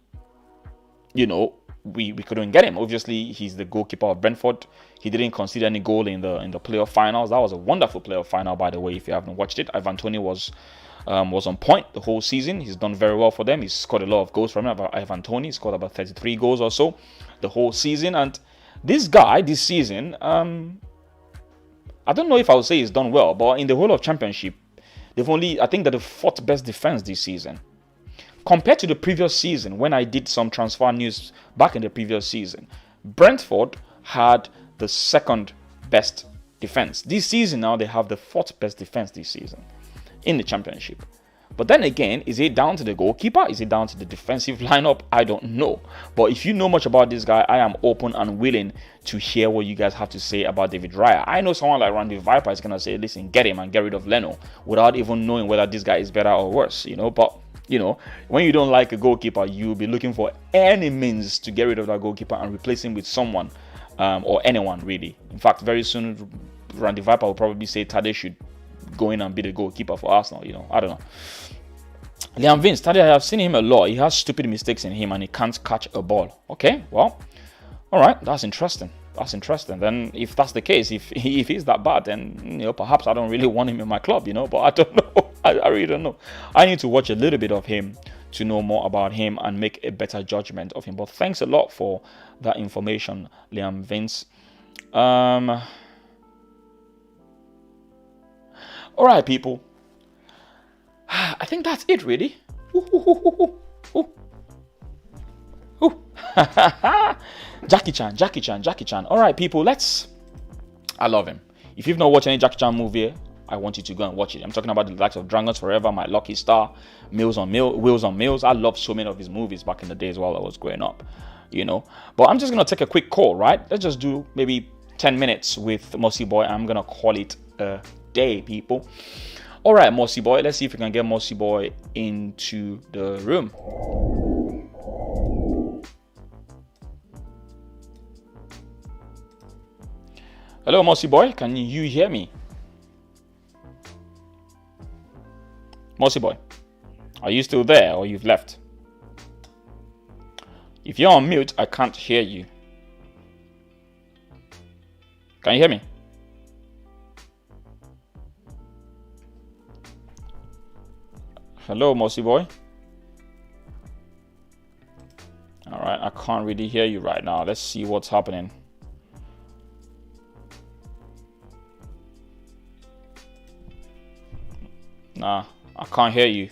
Speaker 1: we couldn't get him. Obviously, he's the goalkeeper of Brentford. He didn't concede any goal in the playoff finals. That was a wonderful playoff final, by the way, if you haven't watched it. Ivan Toney was on point the whole season. He's done very well for them. He's scored a lot of goals from him. Ivan Toney he scored about 33 goals or so the whole season. And this guy, this season, I don't know if I would say he's done well, but in the whole of Championship, I think they're the 4th best defense this season. Compared to the previous season, when I did some transfer news back in the previous season, Brentford had the 2nd best defense. This season now, they have the 4th best defense this season in the Championship. But then again, is it down to the goalkeeper? Is it down to the defensive lineup? I don't know. But if you know much about this guy, I am open and willing to hear what you guys have to say about David Raya. I know someone like Randy Viper is going to say, listen, get him and get rid of Leno, without even knowing whether this guy is better or worse, But, when you don't like a goalkeeper, you'll be looking for any means to get rid of that goalkeeper and replace him with someone or anyone, really. In fact, very soon, Randy Viper will probably say Tade should go in and be the goalkeeper for Arsenal, I don't know. Liam Vince, Tade, I have seen him a lot. He has stupid mistakes in him and he can't catch a ball. Okay, well, all right, that's interesting. Then if that's the case, if he's that bad, then perhaps I don't really want him in my club, but I don't know. I really don't know. I need to watch a little bit of him to know more about him and make a better judgment of him. But thanks a lot for that information, Liam Vince. All right, people. I think that's it, really. Jackie Chan. All right, people, I love him. If you've not watched any Jackie Chan movie, I want you to go and watch it. I'm talking about the likes of Dragons Forever, My Lucky Star, Wheels on Mills. I loved so many of his movies back in the days while I was growing up, But I'm just going to take a quick call, right? Let's just do maybe 10 minutes with Mossy Boy. I'm going to call it a day, people. All right, Mossy Boy. Let's see if we can get Mossy Boy into the room. Hello, Mossy boy. Can you hear me? Mossy boy, are you still there or you've left? If you're on mute, I can't hear you. Can you hear me? Hello, Mossy boy. All right, I can't really hear you right now. Let's see what's happening. Nah, I can't hear you.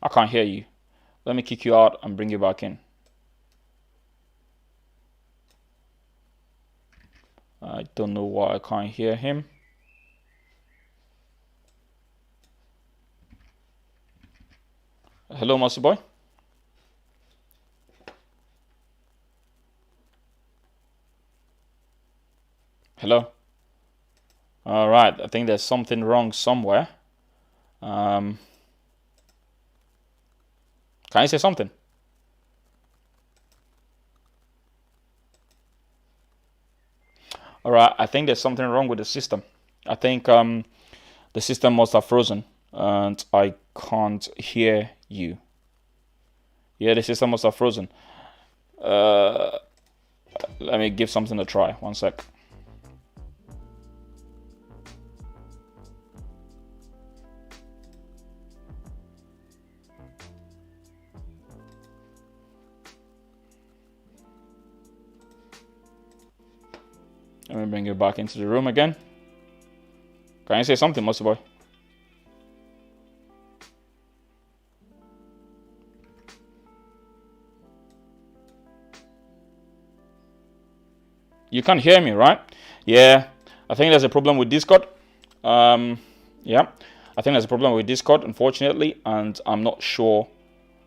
Speaker 1: I can't hear you. Let me kick you out and bring you back in. I don't know why I can't hear him. Hello, Mossy boy. Hello. All right, I think there's something wrong somewhere. Can you say something? All right, I think there's something wrong with the system. I think the system must have frozen and I can't hear you. Yeah, the system must have frozen. Let me give something a try. One sec. Let me bring you back into the room again. Can you say something, Mossy boy? You can't hear me, right? Yeah, I think there's a problem with Discord. Yeah, I think there's a problem with Discord, unfortunately, and I'm not sure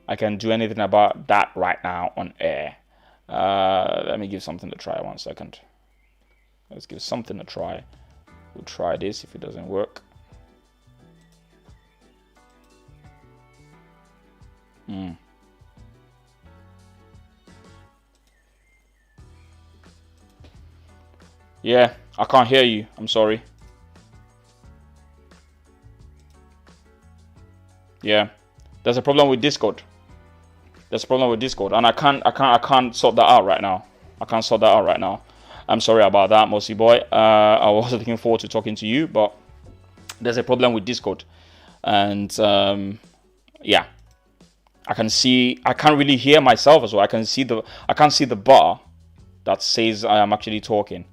Speaker 1: I can do anything about that right now on air. Let me give something to try. 1 second. Let's give something a try. We'll try this if it doesn't work. Yeah, I can't hear you. I'm sorry. Yeah, there's a problem with Discord. There's a problem with Discord, and I can't sort that out right now. I can't sort that out right now. I'm sorry about that, Mossy boy. I was looking forward to talking to you, but there's a problem with Discord, and yeah, I can't really hear myself as well. I can't see the bar that says I am actually talking.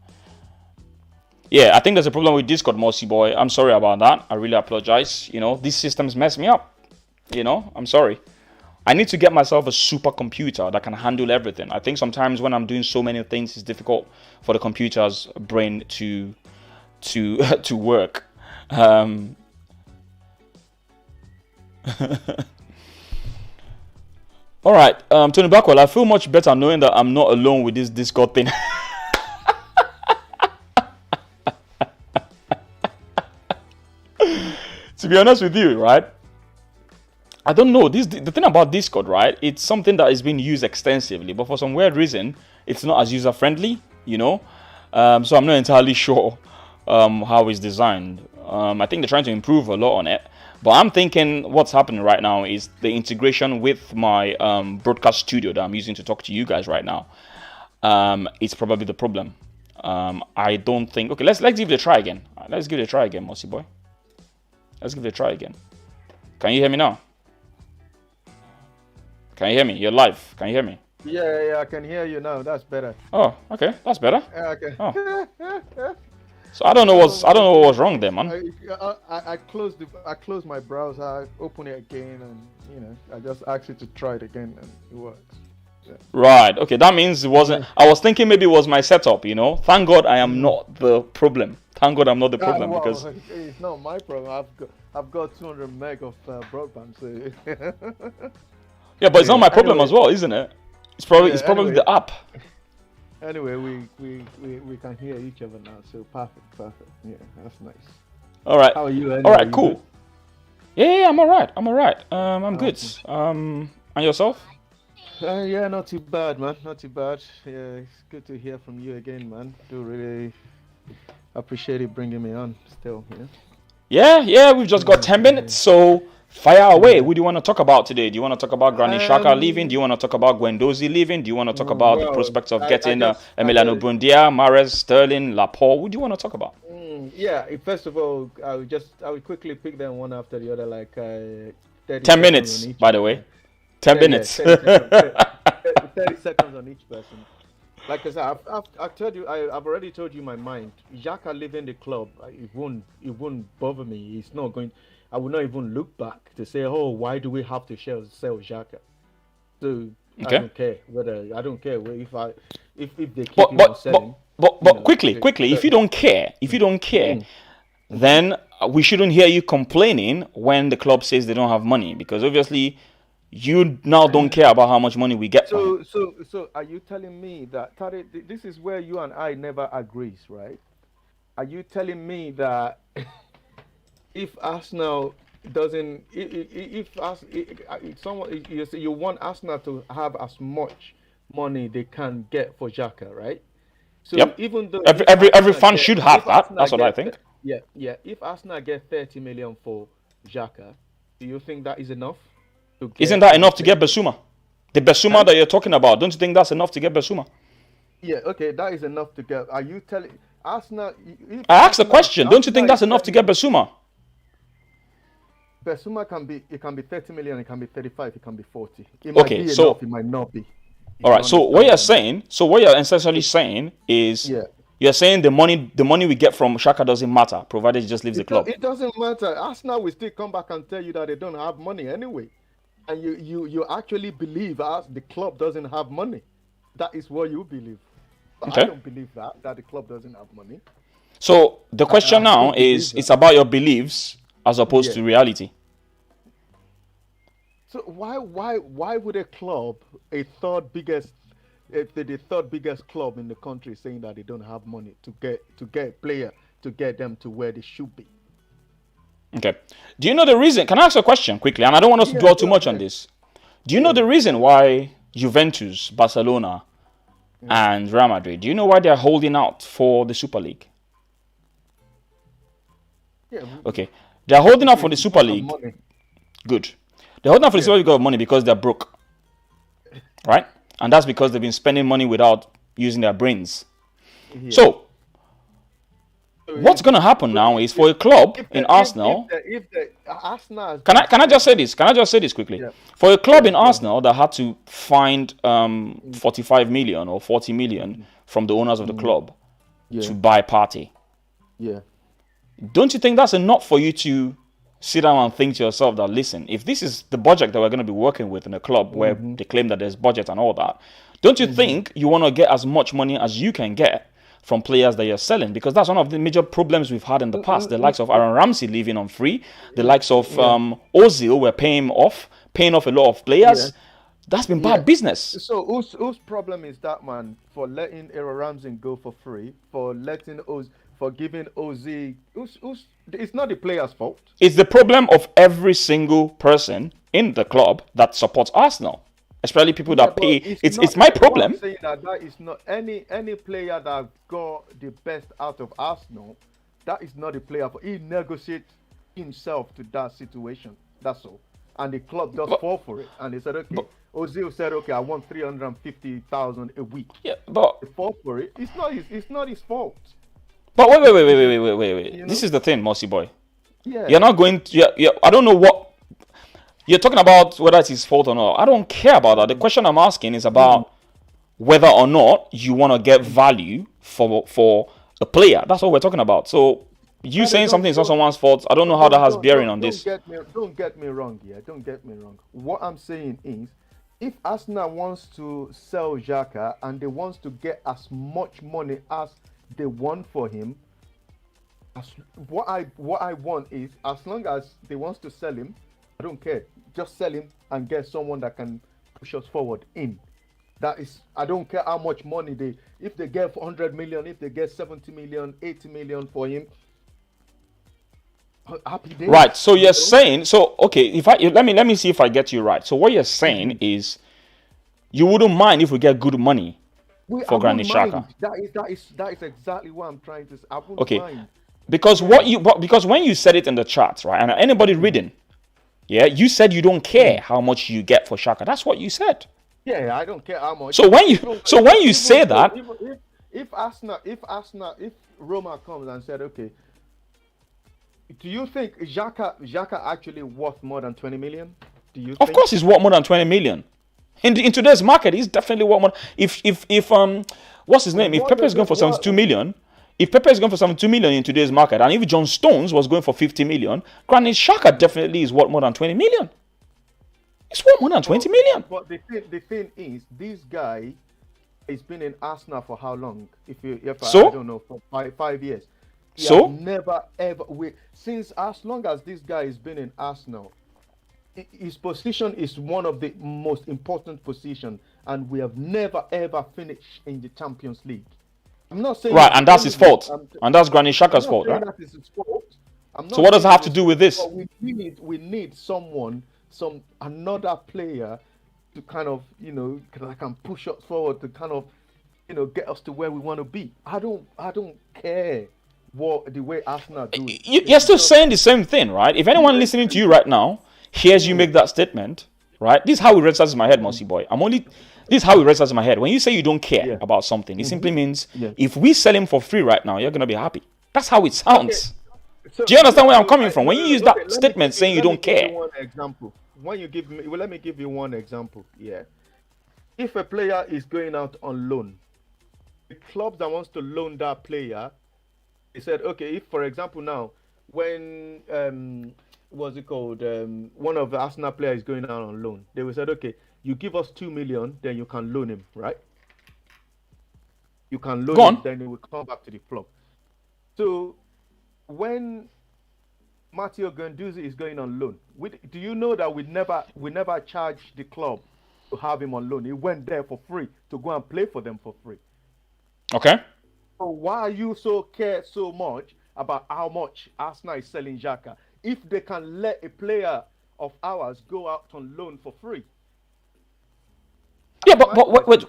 Speaker 1: Yeah, I think there's a problem with Discord, Mossy boy. I'm sorry about that. I really apologize. You know, these systems mess me up. You know, I'm sorry. I need to get myself a supercomputer that can handle everything. I think sometimes when I'm doing so many things, it's difficult for the computer's brain to work. All right, Tony Blackwell, I feel much better knowing that I'm not alone with this Discord thing. To be honest with you, right? I don't know. The thing about Discord, right? It's something that is being used extensively, but for some weird reason, it's not as user-friendly, you know? So I'm not entirely sure how it's designed. I think they're trying to improve a lot on it. But I'm thinking what's happening right now is the integration with my broadcast studio that I'm using to talk to you guys right now. It's probably the problem. I don't think... Okay, let's give it a try again. Let's give it a try again, Mossy boy. Let's give it a try again. Can you hear me now? Can you hear me? You're live. Can you hear me?
Speaker 2: Yeah, I can hear you now. That's better.
Speaker 1: Oh, okay, that's better.
Speaker 2: Yeah, okay.
Speaker 1: Oh. So I don't know what was wrong there, man.
Speaker 2: I closed my browser. I open it again, and I just asked it to try it again, and it works. Yeah.
Speaker 1: Right. Okay, that means it wasn't. I was thinking maybe it was my setup. You know. Thank God I am not the problem. Thank God I'm not the problem because
Speaker 2: it's not my problem. I've got 200 meg of broadband. So
Speaker 1: yeah, but it's not my problem as well, isn't it? It's probably the app.
Speaker 2: Anyway, we can hear each other now, so perfect. Yeah, that's nice.
Speaker 1: All right.
Speaker 2: How are you? Anyway?
Speaker 1: All right, cool. Yeah, I'm all right. I'm good. And yourself?
Speaker 2: Yeah, not too bad, man. Not too bad. Yeah, it's good to hear from you again, man. Do really appreciate you bringing me on still, yeah.
Speaker 1: Yeah, we've just got 10 minutes, so fire away. Who do you want to talk about today? Do you want to talk about Granit Xhaka leaving? Do you want to talk about Guendouzi leaving? Do you want to talk about the
Speaker 2: well,
Speaker 1: prospects of
Speaker 2: I
Speaker 1: getting
Speaker 2: just,
Speaker 1: Emi Buendia, Marhez, Sterling, Laporte? Who do you want to talk about?
Speaker 2: yeah. First of all, I would quickly pick them one after the other, like 30
Speaker 1: 10
Speaker 2: seconds
Speaker 1: minutes,
Speaker 2: on each.
Speaker 1: by the way. 10 minutes.
Speaker 2: 30 seconds, 30 seconds on each person. Like I said, I've told you, I've already told you my mind. Xhaka leaving the club, it won't bother me. It's not going. I will not even look back to say, oh, why do we have to sell Xhaka? So
Speaker 1: Okay.
Speaker 2: I don't care if they keep
Speaker 1: But
Speaker 2: him on
Speaker 1: but
Speaker 2: selling.
Speaker 1: but quickly, if you don't care, then we shouldn't hear you complaining when the club says they don't have money, because obviously you now don't care about how much money we get from it.
Speaker 2: So are you telling me that this is where you and I never agrees, right? Are you telling me that if Arsenal doesn't, if someone you want Arsenal to have as much money they can get for Xhaka, right? So
Speaker 1: Yep.
Speaker 2: even though
Speaker 1: Every fan should have that. That's what I think.
Speaker 2: Yeah. If Arsenal get 30 million for Xhaka, do you think that is enough?
Speaker 1: Isn't that enough to get Bissouma? The Bissouma that you're talking about, don't you think that's enough to get Bissouma?
Speaker 2: Yeah, okay, that is enough to get. Are you telling Arsenal?
Speaker 1: I asked the question. Don't you think that's enough to get Bissouma?
Speaker 2: Bissouma can be 30 million, it can be 35, it can be 40. It might be enough, it might not be.
Speaker 1: All right. So what you're essentially saying is, you're saying the money we get from Xhaka doesn't matter, provided he just leaves the club.
Speaker 2: It doesn't matter. Arsenal will still come back and tell you that they don't have money anyway, and you actually believe the club doesn't have money. That is what you believe. But
Speaker 1: Okay.
Speaker 2: I don't believe that the club doesn't have money.
Speaker 1: So the question now is, it's about your beliefs as opposed to reality.
Speaker 2: So why would a club, the third biggest club in the country, saying that they don't have money to get player to get them to where they should be?
Speaker 1: Okay. Do you know the reason? Can I ask a question quickly? And I don't want us to dwell too much on this. Do you know the reason why Juventus, Barcelona, and Real Madrid, do you know why they're holding out for the Super League?
Speaker 2: Yeah.
Speaker 1: Okay. They're holding out for the Super League.
Speaker 2: Money.
Speaker 1: Good. They're holding out for the Super League because of money, because they're broke. Right? And that's because they've been spending money without using their brains. Yeah. So what's going to happen now is, for a club in Arsenal. Can I just say this? Can I just say this quickly? Yeah. For a club in Arsenal that had to find 45 million or 40 million from the owners of the club to buy Partey.
Speaker 2: Yeah.
Speaker 1: Don't you think that's enough for you to sit down and think to yourself that, listen, if this is the budget that we're going to be working with in a club where they claim that there's budget and all that, don't you think you want to get as much money as you can get from players that you're selling? Because that's one of the major problems we've had in the past. The likes of Aaron Ramsey leaving on free. The likes of Ozil were paying off a lot of players. That's been bad business.
Speaker 2: So whose problem is that, man, for letting Aaron Ramsey go for free, for giving Ozil? It's not the player's fault.
Speaker 1: It's the problem of every single person in the club that supports Arsenal. Especially people that pay. It's my problem.
Speaker 2: I'm saying that is not any player that got the best out of Arsenal. That is not the player. He negotiates himself to that situation. That's all. And the club just fall for it. And they said, okay. Ozil said, okay, I want 350,000 a week.
Speaker 1: Yeah, but
Speaker 2: they fall for it. It's not his fault.
Speaker 1: But wait. You know? This is the thing, Mossy boy.
Speaker 2: Yeah.
Speaker 1: You're not going to. I don't know what. You're talking about whether it's his fault or not. I don't care about that. The question I'm asking is about whether or not you want to get value for a player. That's what we're talking about. So you saying something is not someone's fault, I don't know how that has bearing on this.
Speaker 2: Don't get me wrong here. Don't get me wrong. What I'm saying is, if Arsenal wants to sell Xhaka and they want to get as much money as they want for him, what I want is, as long as they want to sell him, I don't care. Just sell him and get someone that can push us forward in. That is, I don't care how much money if they get 100 million, if they get 70 million, 80 million for him. Happy days.
Speaker 1: Right. So you're saying, okay, let me see if I get you right. So what you're saying is, You wouldn't mind if we get good money
Speaker 2: I
Speaker 1: for Granit
Speaker 2: wouldn't
Speaker 1: Xhaka.
Speaker 2: mind. That is exactly what I'm trying to say. I wouldn't
Speaker 1: Okay.
Speaker 2: mind.
Speaker 1: Because because when you said it in the chat, right, and anybody reading, yeah, you said you don't care how much you get for Xhaka. That's what you said.
Speaker 2: Yeah, I don't care how much.
Speaker 1: So when you say that,
Speaker 2: if Roma comes and said, okay, do you think Xhaka actually worth more than 20 million? Do you?
Speaker 1: Of course, he's worth more than 20 million. In today's market, he's definitely worth more. If what's his name? If Pepe is going for 72 million, if Pepe is going for 72 million in today's market, and if John Stones was going for 50 million, Granit Xhaka definitely is worth more than 20 million. It's worth more than 20 million.
Speaker 2: But the thing is, this guy has been in Arsenal for how long? I don't know, for 5 years. Never ever since as long as this guy has been in Arsenal, his position is one of the most important positions, and we have never ever finished in the Champions League. I'm not saying
Speaker 1: right, and that's his fault, and that's Granit Xhaka's fault, right?
Speaker 2: That is his fault.
Speaker 1: So what does it have to do with this?
Speaker 2: We need another player to kind of, that can push us forward to kind of, get us to where we want to be. I don't care the way Arsenal do it.
Speaker 1: You're still saying the same thing, right? If anyone listening to you right now hears you make that statement, right? This is how it registers in my head, Mossy boy. This is how it registers in my head. When you say you don't care about something, it simply means if we sell him for free right now, you're gonna be happy. That's how it sounds. Okay. So, do you understand where I'm coming from? When you use that statement saying you don't care.
Speaker 2: One example. Let me give you one example. Yeah. If a player is going out on loan, the club that wants to loan that player, they said, okay, if for example now, when what's it called? One of the Arsenal players is going out on loan, they will said, okay, you give us 2 million, then you can loan him, right? You can loan him, then he will come back to the club. So when Matteo Guendouzi is going on loan, do you know that we never charged the club to have him on loan? He went there for free to go and play for them for free.
Speaker 1: Okay.
Speaker 2: So why are you care so much about how much Arsenal is selling Xhaka if they can let a player of ours go out on loan for free?
Speaker 1: Yeah, but wait,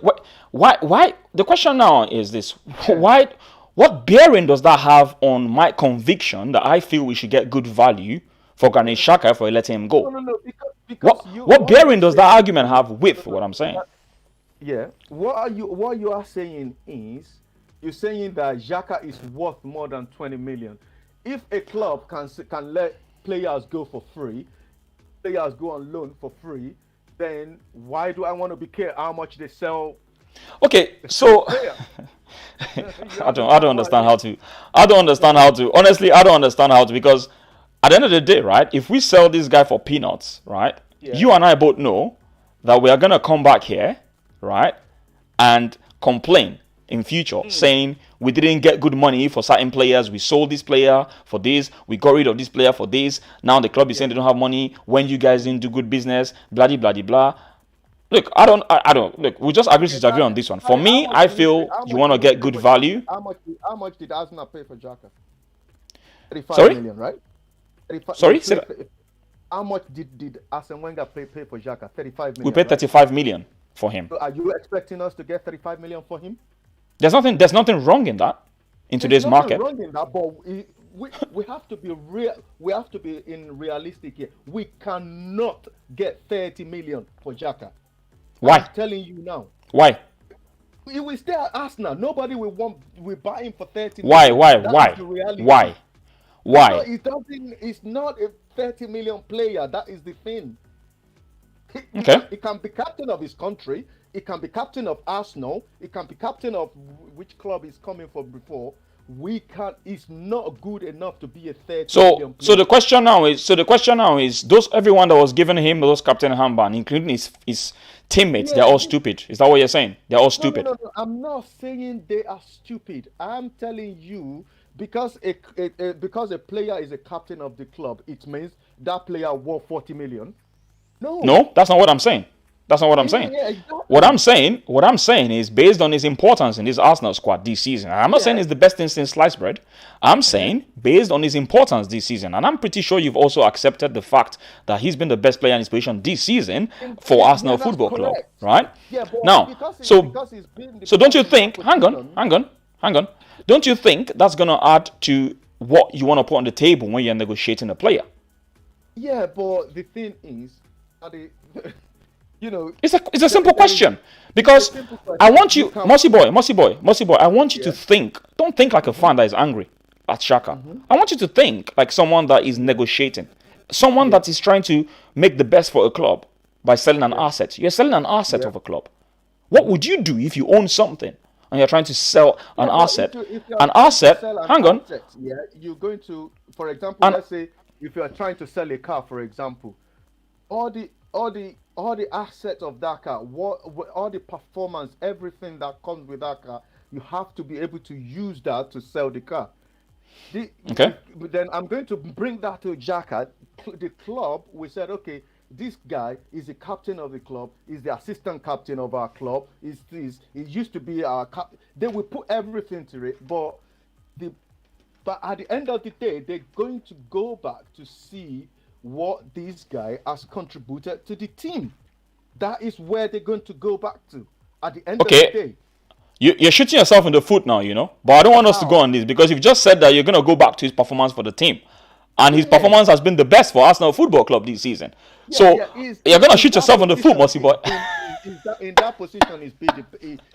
Speaker 1: why? The question now is this: why? What bearing does that have on my conviction that I feel we should get good value for Granit Xhaka if we let him go?
Speaker 2: No, because
Speaker 1: what bearing does that argument have with what I'm saying?
Speaker 2: Yeah, what you are saying is you're saying that Xhaka is worth more than 20 million. If a club can let players go for free, players go on loan for free, then why do I want to be care how much they sell?
Speaker 1: Okay, so I don't understand how to. Honestly, I don't understand how to, because at the end of the day, right? If we sell this guy for peanuts, right? Yeah. You and I both know that we are gonna come back here, right, and complain in future, saying we didn't get good money for certain players. We sold this player for this. We got rid of this player for this. Now the club is saying they don't have money when you guys didn't do good business. Blah blah blah blah. Look, I don't. Look, we just agree to disagree on this one. For me, I feel you want to get good value.
Speaker 2: How much did Arsenal pay for Xhaka? 35
Speaker 1: Sorry?
Speaker 2: million, right?
Speaker 1: Sorry?
Speaker 2: How much did Arsene Wenger pay for Xhaka? 35 million.
Speaker 1: We paid 35 million for him.
Speaker 2: So are you expecting us to get 35 million for him?
Speaker 1: There's nothing wrong in that in today's market.
Speaker 2: There's nothing wrong in that, but we have to be real. We have to be realistic here. We cannot get 30 million for Xhaka.
Speaker 1: Why?
Speaker 2: I'm telling you now.
Speaker 1: Why?
Speaker 2: He will stay at Arsenal. Nobody will buy him for 30
Speaker 1: million. Why?
Speaker 2: No, it's not a 30 million player. That is the thing. He can be captain of his country. He can be captain of Arsenal. He can be captain of which club he's coming from before. It's not good enough to be a 30 million player.
Speaker 1: So the question now is everyone that was giving him those captain handband, including his teammates, they're all stupid. Is that what you're saying? They're all stupid.
Speaker 2: No. I'm not saying they are stupid. I'm telling you, because a player is a captain of the club, it means that player worth 40 million.
Speaker 1: No, that's not what I'm saying. That's not what I'm
Speaker 2: Yeah,
Speaker 1: saying.
Speaker 2: yeah, exactly.
Speaker 1: What I'm saying is based on his importance in this Arsenal squad this season. I'm not saying it's the best thing since sliced bread. I'm saying based on his importance this season, and I'm pretty sure you've also accepted the fact that he's been the best player in his position this season for Arsenal
Speaker 2: That's
Speaker 1: Football Club,
Speaker 2: correct.
Speaker 1: right?
Speaker 2: Yeah, but
Speaker 1: Now, so
Speaker 2: because he's been the
Speaker 1: so don't
Speaker 2: best
Speaker 1: you
Speaker 2: in that
Speaker 1: think?
Speaker 2: position.
Speaker 1: Hang on. Don't you think that's gonna add to what you want to put on the table when you're negotiating a player?
Speaker 2: Yeah, but the thing is, are they, you know,
Speaker 1: It's a simple
Speaker 2: there is
Speaker 1: question because
Speaker 2: simple
Speaker 1: I
Speaker 2: question.
Speaker 1: want
Speaker 2: You
Speaker 1: you,
Speaker 2: can
Speaker 1: Mossy boy. I want you to
Speaker 2: yeah.
Speaker 1: think. Don't think like a fan that is angry at Xhaka. I want you to think like someone that is negotiating, someone
Speaker 2: Yeah,
Speaker 1: that is trying to make the best for a club by selling an
Speaker 2: yeah,
Speaker 1: asset. You're selling an asset
Speaker 2: yeah.
Speaker 1: of a club. What would you do if you own something and you're trying to sell an
Speaker 2: Yeah, but
Speaker 1: asset?
Speaker 2: if you are
Speaker 1: An
Speaker 2: trying to
Speaker 1: asset.
Speaker 2: sell an
Speaker 1: Hang on.
Speaker 2: asset, yeah, you're going to, for example,
Speaker 1: An
Speaker 2: let's say if you are trying to sell a car, for example, all the assets of that car, all the performance, everything that comes with that car, you have to be able to use that to sell the car.
Speaker 1: okay.
Speaker 2: Then I'm going to bring that to Xhaka. The club, we said, okay, this guy is the captain of the club, is the assistant captain of our club, he used to be our cap. They will put everything to it, the but at the end of the day, they're going to go back to see what this guy has contributed to the team. That is where they're going to go back to at the end of the
Speaker 1: Okay.
Speaker 2: day.
Speaker 1: You're shooting yourself in the foot now, But I don't want us to go
Speaker 2: How?
Speaker 1: on this because you've just said that you're going to go back to his performance for the team. And his
Speaker 2: Yeah,
Speaker 1: performance has been the best for Arsenal Football Club this season.
Speaker 2: yeah,
Speaker 1: So
Speaker 2: yeah.
Speaker 1: you're going to
Speaker 2: In
Speaker 1: shoot
Speaker 2: that
Speaker 1: yourself in the foot,
Speaker 2: position,
Speaker 1: Mossy boy.
Speaker 2: in that position,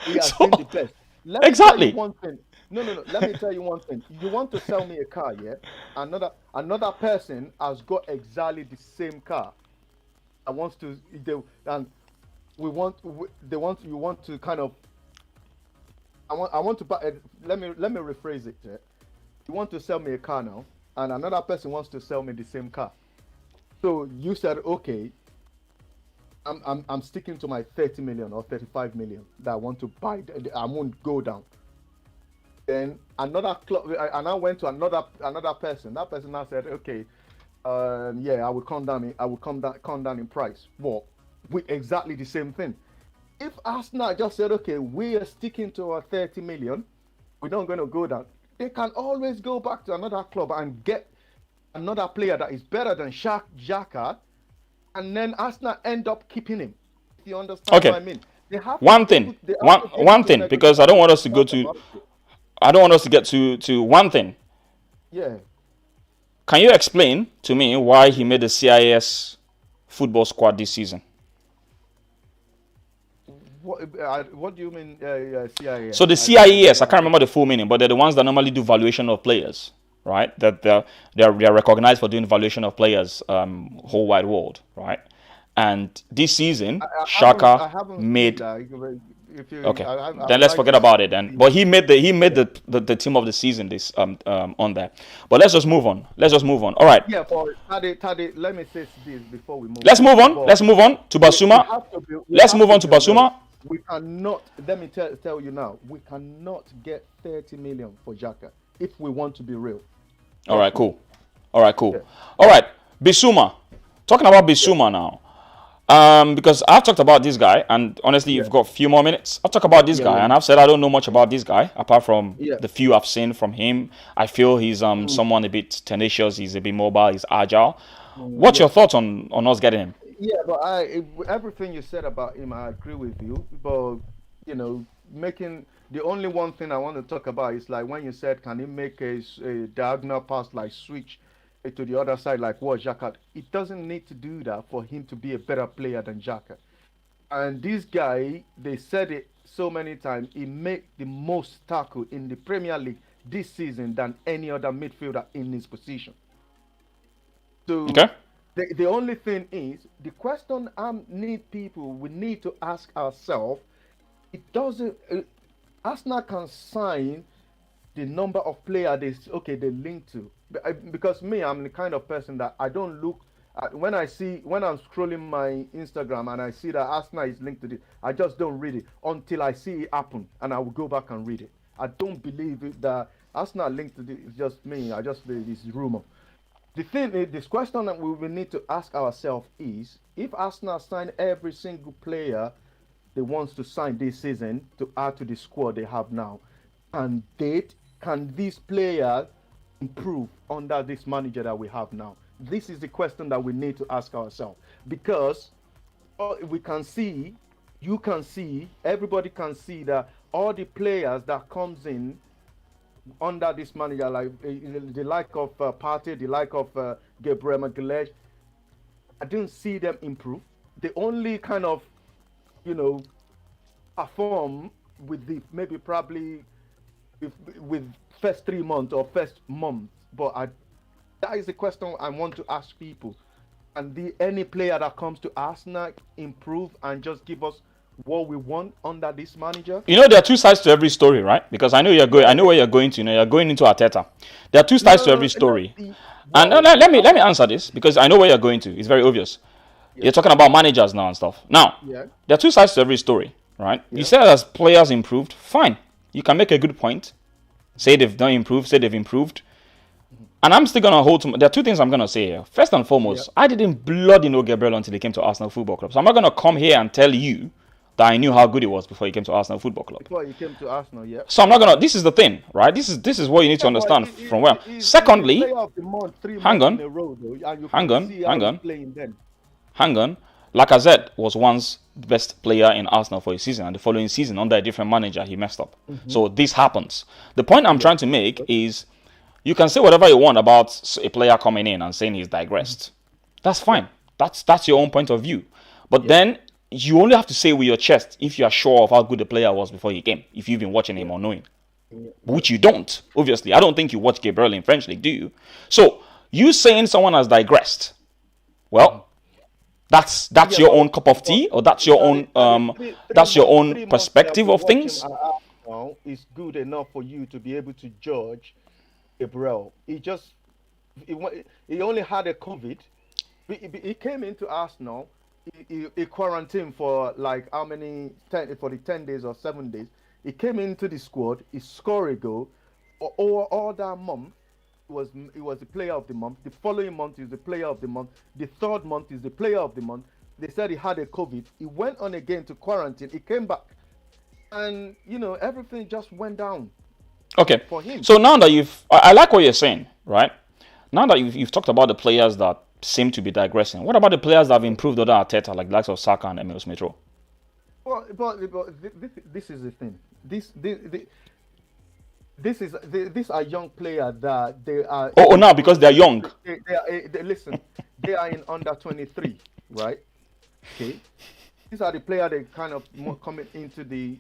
Speaker 2: he has
Speaker 1: So,
Speaker 2: been the best. Let me tell you
Speaker 1: exactly.
Speaker 2: one thing. No, no, no. Let me tell you one thing. You want to sell me a car, yeah? Another person has got exactly the same car. I wants to and they want you want to kind of I want to buy. Let me rephrase it. Yeah? You want to sell me a car now, and another person wants to sell me the same car. So you said, okay, I'm sticking to my 30 million or 35 million that I want to buy. I won't go down. Then another club, and I went to another person. That person now said, okay, yeah, I will come down. I will come down in price. Well, with exactly the same thing. If Arsenal just said, okay, we are sticking to our 30 million, we're not going to go down. They can always go back to another club and get another player that is better than Xhaka, and then Arsenal end up keeping him. If you understand what
Speaker 1: Okay.
Speaker 2: I mean, they have to
Speaker 1: One
Speaker 2: be
Speaker 1: thing.
Speaker 2: able. They have
Speaker 1: One
Speaker 2: to be able
Speaker 1: one
Speaker 2: to
Speaker 1: thing because I
Speaker 2: negotiate
Speaker 1: don't want us to go
Speaker 2: talk
Speaker 1: to
Speaker 2: about it.
Speaker 1: I don't want us to get to one thing.
Speaker 2: Yeah.
Speaker 1: Can you explain to me why he made the CIS football squad this season?
Speaker 2: What do you mean,
Speaker 1: So the
Speaker 2: CIS? I
Speaker 1: CIES, I
Speaker 2: don't
Speaker 1: can't remember
Speaker 2: understand.
Speaker 1: the full meaning, but they're the ones that normally do valuation of players, right? That they're recognized for doing valuation of players, whole wide world, right? And this season, Shaka
Speaker 2: I haven't seen
Speaker 1: made.
Speaker 2: that. If you,
Speaker 1: Okay,
Speaker 2: I
Speaker 1: then
Speaker 2: would
Speaker 1: let's
Speaker 2: like
Speaker 1: forget
Speaker 2: to
Speaker 1: about it then.
Speaker 2: see
Speaker 1: But
Speaker 2: that.
Speaker 1: he made
Speaker 2: Yeah.
Speaker 1: the team of the season this on there. But let's just move on. Let's just move on. All right,
Speaker 2: Yeah, but Tade, let me say this before we move
Speaker 1: let's
Speaker 2: on.
Speaker 1: move on.
Speaker 2: But
Speaker 1: Let's move on to
Speaker 2: we
Speaker 1: Basuma.
Speaker 2: have to be
Speaker 1: Let's move on to
Speaker 2: real.
Speaker 1: Basuma.
Speaker 2: We cannot. Let me tell you now. We cannot get 30 million for Xhaka if we want to be real.
Speaker 1: All right,
Speaker 2: Trust me.
Speaker 1: cool. All right,
Speaker 2: Yeah,
Speaker 1: cool. All right, Bissouma. Talking about
Speaker 2: yeah,
Speaker 1: Bissouma now. Because I've talked about this guy, and honestly,
Speaker 2: yeah,
Speaker 1: you've got a few more minutes. I've talked about this
Speaker 2: yeah,
Speaker 1: guy,
Speaker 2: yeah,
Speaker 1: and I've said I don't know much about this guy apart from
Speaker 2: yeah.
Speaker 1: the few I've seen from him. I feel he's
Speaker 2: Mm,
Speaker 1: someone a bit tenacious. He's a bit mobile. He's agile. What's
Speaker 2: yeah.
Speaker 1: your thoughts on us getting him?
Speaker 2: Yeah, but everything you said about him, I agree with you. But making the only one thing I want to talk about is like when you said, can he make a diagonal pass like switch to the other side like what Xhaka? It doesn't need to do that for him to be a better player than Xhaka. And this guy, they said it so many times, he made the most tackle in the Premier League this season than any other midfielder in his position. So
Speaker 1: Okay.
Speaker 2: the only thing is the question we need to ask ourselves. It doesn't. Arsenal can sign the number of players they link to. Because me, I'm the kind of person that I don't look at when I'm scrolling my Instagram and I see that Arsenal is linked to this. I just don't read it until I see it happen, and I will go back and read it. I don't believe it that Arsenal linked to this. It's just me. I just this rumor. The thing is, this question that we will need to ask ourselves is, if Arsenal sign every single player they wants to sign this season to add to the squad they have now, and can these players improve under this manager that we have now? This is the question that we need to ask ourselves, because we can see, you can see, everybody can see that all the players that comes in under this manager, like the like of Partey, the like of Gabriel Magalhaes, I didn't see them improve. They only kind of, perform with the maybe probably with first 3 months or first month. But that is the question I want to ask people. And any player that comes to Arsenal improve and just give us what we want under this manager?
Speaker 1: There are two sides to every story, right? Because I know you're going. I know where you're going to. You're going into Arteta. There are two sides to every story. And let me answer this, because I know where you're going to. It's very obvious. Yeah. You're talking about managers now and stuff. Now, there are two sides to every story, right? Yeah. You said as players improved, fine. You can make a good point. Say they've not improved. Say they've improved. And I'm still gonna hold to. There are two things I'm gonna say here. First and foremost, I didn't bloody know Gabriel until he came to Arsenal Football Club. So I'm not gonna come here and tell you that I knew how good he was before he came to Arsenal Football Club.
Speaker 2: Before he came to Arsenal, yeah.
Speaker 1: So I'm not gonna. This is the thing, right? This is what you need to understand from where. Secondly, hang on. Lacazette was once the best player in Arsenal for a season, and the following season, under a different manager, he messed up. So this happens. The point I'm trying to make is, you can say whatever you want about a player coming in and saying he's digressed. That's fine. That's your own point of view. But then you only have to say with your chest if you are sure of how good the player was before he came, if you've been watching him or knowing. Which you don't, obviously. I don't think you watch Gabriel in French League, do you? So, you saying someone has digressed, well, that's your own cup of tea, or that's your own perspective of things.
Speaker 2: It's good enough for you to be able to judge Gabriel. He only had a COVID. He came into Arsenal. He quarantined for like how many? For the 10 days or 7 days. He came into the squad. He scored a goal. All that month, he was the player of the month. The following month is the player of the month. The third month is the player of the month. They said he had a COVID. He went on again to quarantine. He came back, and everything just went down.
Speaker 1: Okay.
Speaker 2: For him.
Speaker 1: So now that I like what you're saying, right? Now that you've talked about the players that seem to be digressing, what about the players that have improved under Arteta, like the likes of Saka and Emi Buendia?
Speaker 2: Well, but this is the thing. These are young players that they are.
Speaker 1: Now because they're young.
Speaker 2: Listen, they are in under 23, right? Okay. These are the players that kind of coming into the.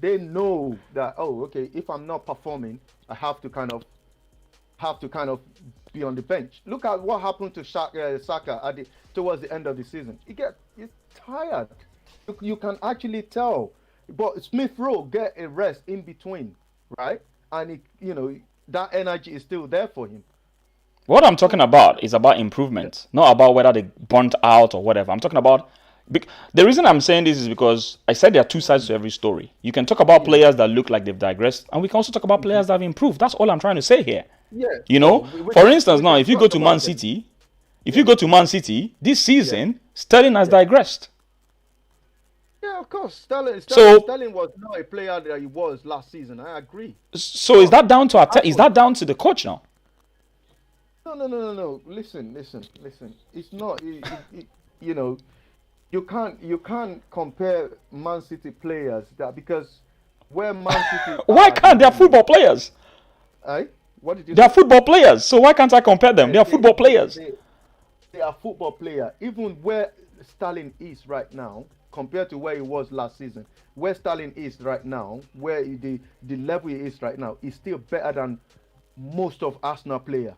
Speaker 2: They know that, okay, if I'm not performing, I have to kind of be on the bench. Look at what happened to Saka towards the end of the season. He's tired. You can actually tell. But Smith Rowe get a rest in between, right? And that energy is still there for him.
Speaker 1: What I'm talking about is about improvement, not about whether they burnt out or whatever. I'm talking about. The reason I'm saying this is because I said there are two sides to every story. You can talk about players that look like they've digressed, and we can also talk about players that have improved. That's all I'm trying to say here.
Speaker 2: Yeah.
Speaker 1: For instance, now if you go to Man City, this season, Sterling has digressed.
Speaker 2: Yeah, of course. Sterling was not a player that he was last season. I agree.
Speaker 1: So is that down to is that down to the coach now?
Speaker 2: No. Listen. It's not. You can't compare Man City players because where Man City.
Speaker 1: Why can't they are football players?
Speaker 2: What did you?
Speaker 1: They are football players, so why can't I compare them? They are football players.
Speaker 2: They are football players. Even where Sterling is right now, compared to where he was last season, where Sterling is right now, where the level he is right now, is still better than most of Arsenal players.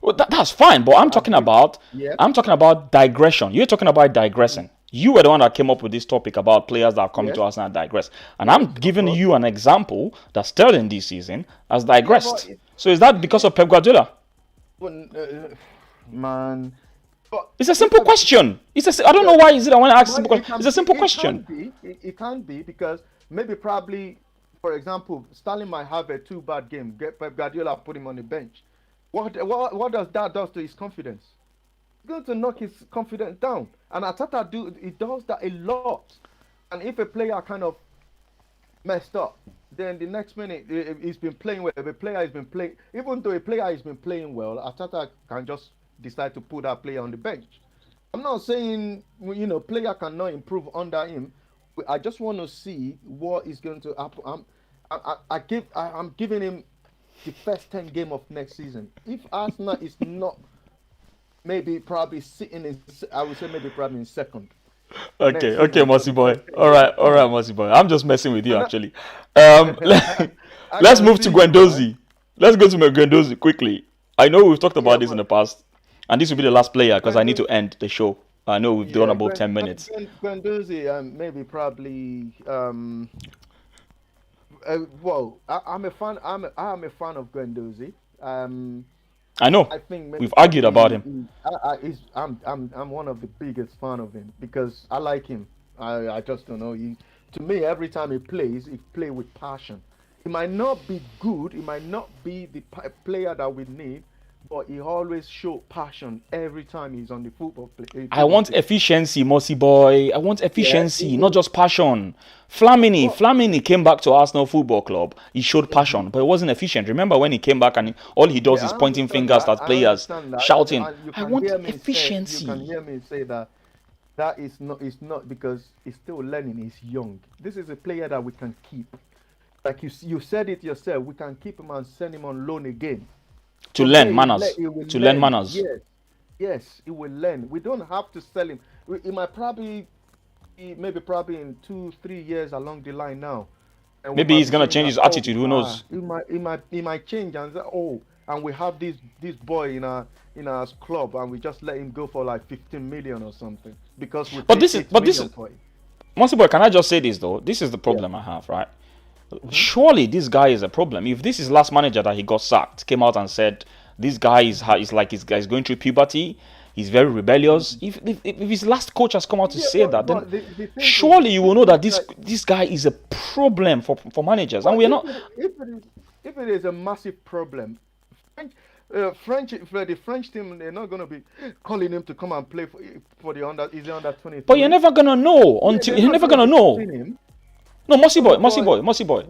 Speaker 1: Well, that's fine, but I'm talking about digression. You're talking about digressing. You were the one that came up with this topic about players that are coming to Arsenal and digress. And I'm giving you an example that Sterling this season has digressed. So is that because of Pep Guardiola?
Speaker 2: Man.
Speaker 1: It's a simple question. I don't know why is it I want to ask a simple question. It's a simple question.
Speaker 2: It can't be because probably, for example, Sterling might have a too bad game. Pep Guardiola put him on the bench. What does that does to his confidence? It's going to knock his confidence down. And Atata it does that a lot. And if a player kind of messed up, then the next minute he's been playing well. If a player has been playing, even though a player has been playing well, Atata can just decide to put that player on the bench. I'm not saying player cannot improve under him. I just want to see what is going to happen. I'm giving him the first 10 game of next season. If Arsenal is not probably sitting in, I would say maybe probably in second.
Speaker 1: Okay, Mossy boy. All right, Mossy boy. I'm just messing with you, actually. Let's move to Guendouzi. Let's go to Guendouzi quickly. I know we've talked about this in the past, and this will be the last player because I need to end the show. I know we've done about 10 minutes.
Speaker 2: Guendouzi, maybe probably. I'm a fan. I am a fan of Guendouzi.
Speaker 1: I know.
Speaker 2: I think
Speaker 1: we've argued about him.
Speaker 2: I'm one of the biggest fan of him because I like him. I just don't know. To me, every time he plays with passion. He might not be good. He might not be the player that we need, but he always shows passion every time he's on the football play.
Speaker 1: I want efficiency, Mossy boy. I want efficiency, not just passion. Flamini came back to Arsenal Football Club. He showed passion, but it wasn't efficient. Remember when he came back and all he does is pointing fingers at players, shouting, "I want efficiency."
Speaker 2: You can hear me say that. That is not. It's not because he's still learning. He's young. This is a player that we can keep. Like you said it yourself. We can keep him and send him on loan again.
Speaker 1: To learn manners. Learn manners.
Speaker 2: Yes, he will learn. We don't have to sell him. He might probably in 2-3 years along the line now. And
Speaker 1: maybe he's gonna change his attitude. Who knows?
Speaker 2: He might change and say, and we have this boy in our club, and we just let him go for like 15 million or something because we. This is.
Speaker 1: Mossy boy, can I just say this though? This is the problem I have, right? Surely this guy is a problem. If this is last manager that he got sacked, came out and said this guy is going through puberty, he's very rebellious. If his last coach has come out to say that, then surely you will know that this guy is a problem for managers, and we are not.
Speaker 2: If it is a massive problem, the French team, they're not going to be calling him to come and play for the under 23.
Speaker 1: But you're never gonna know until you're never gonna know. No, Mossy boy.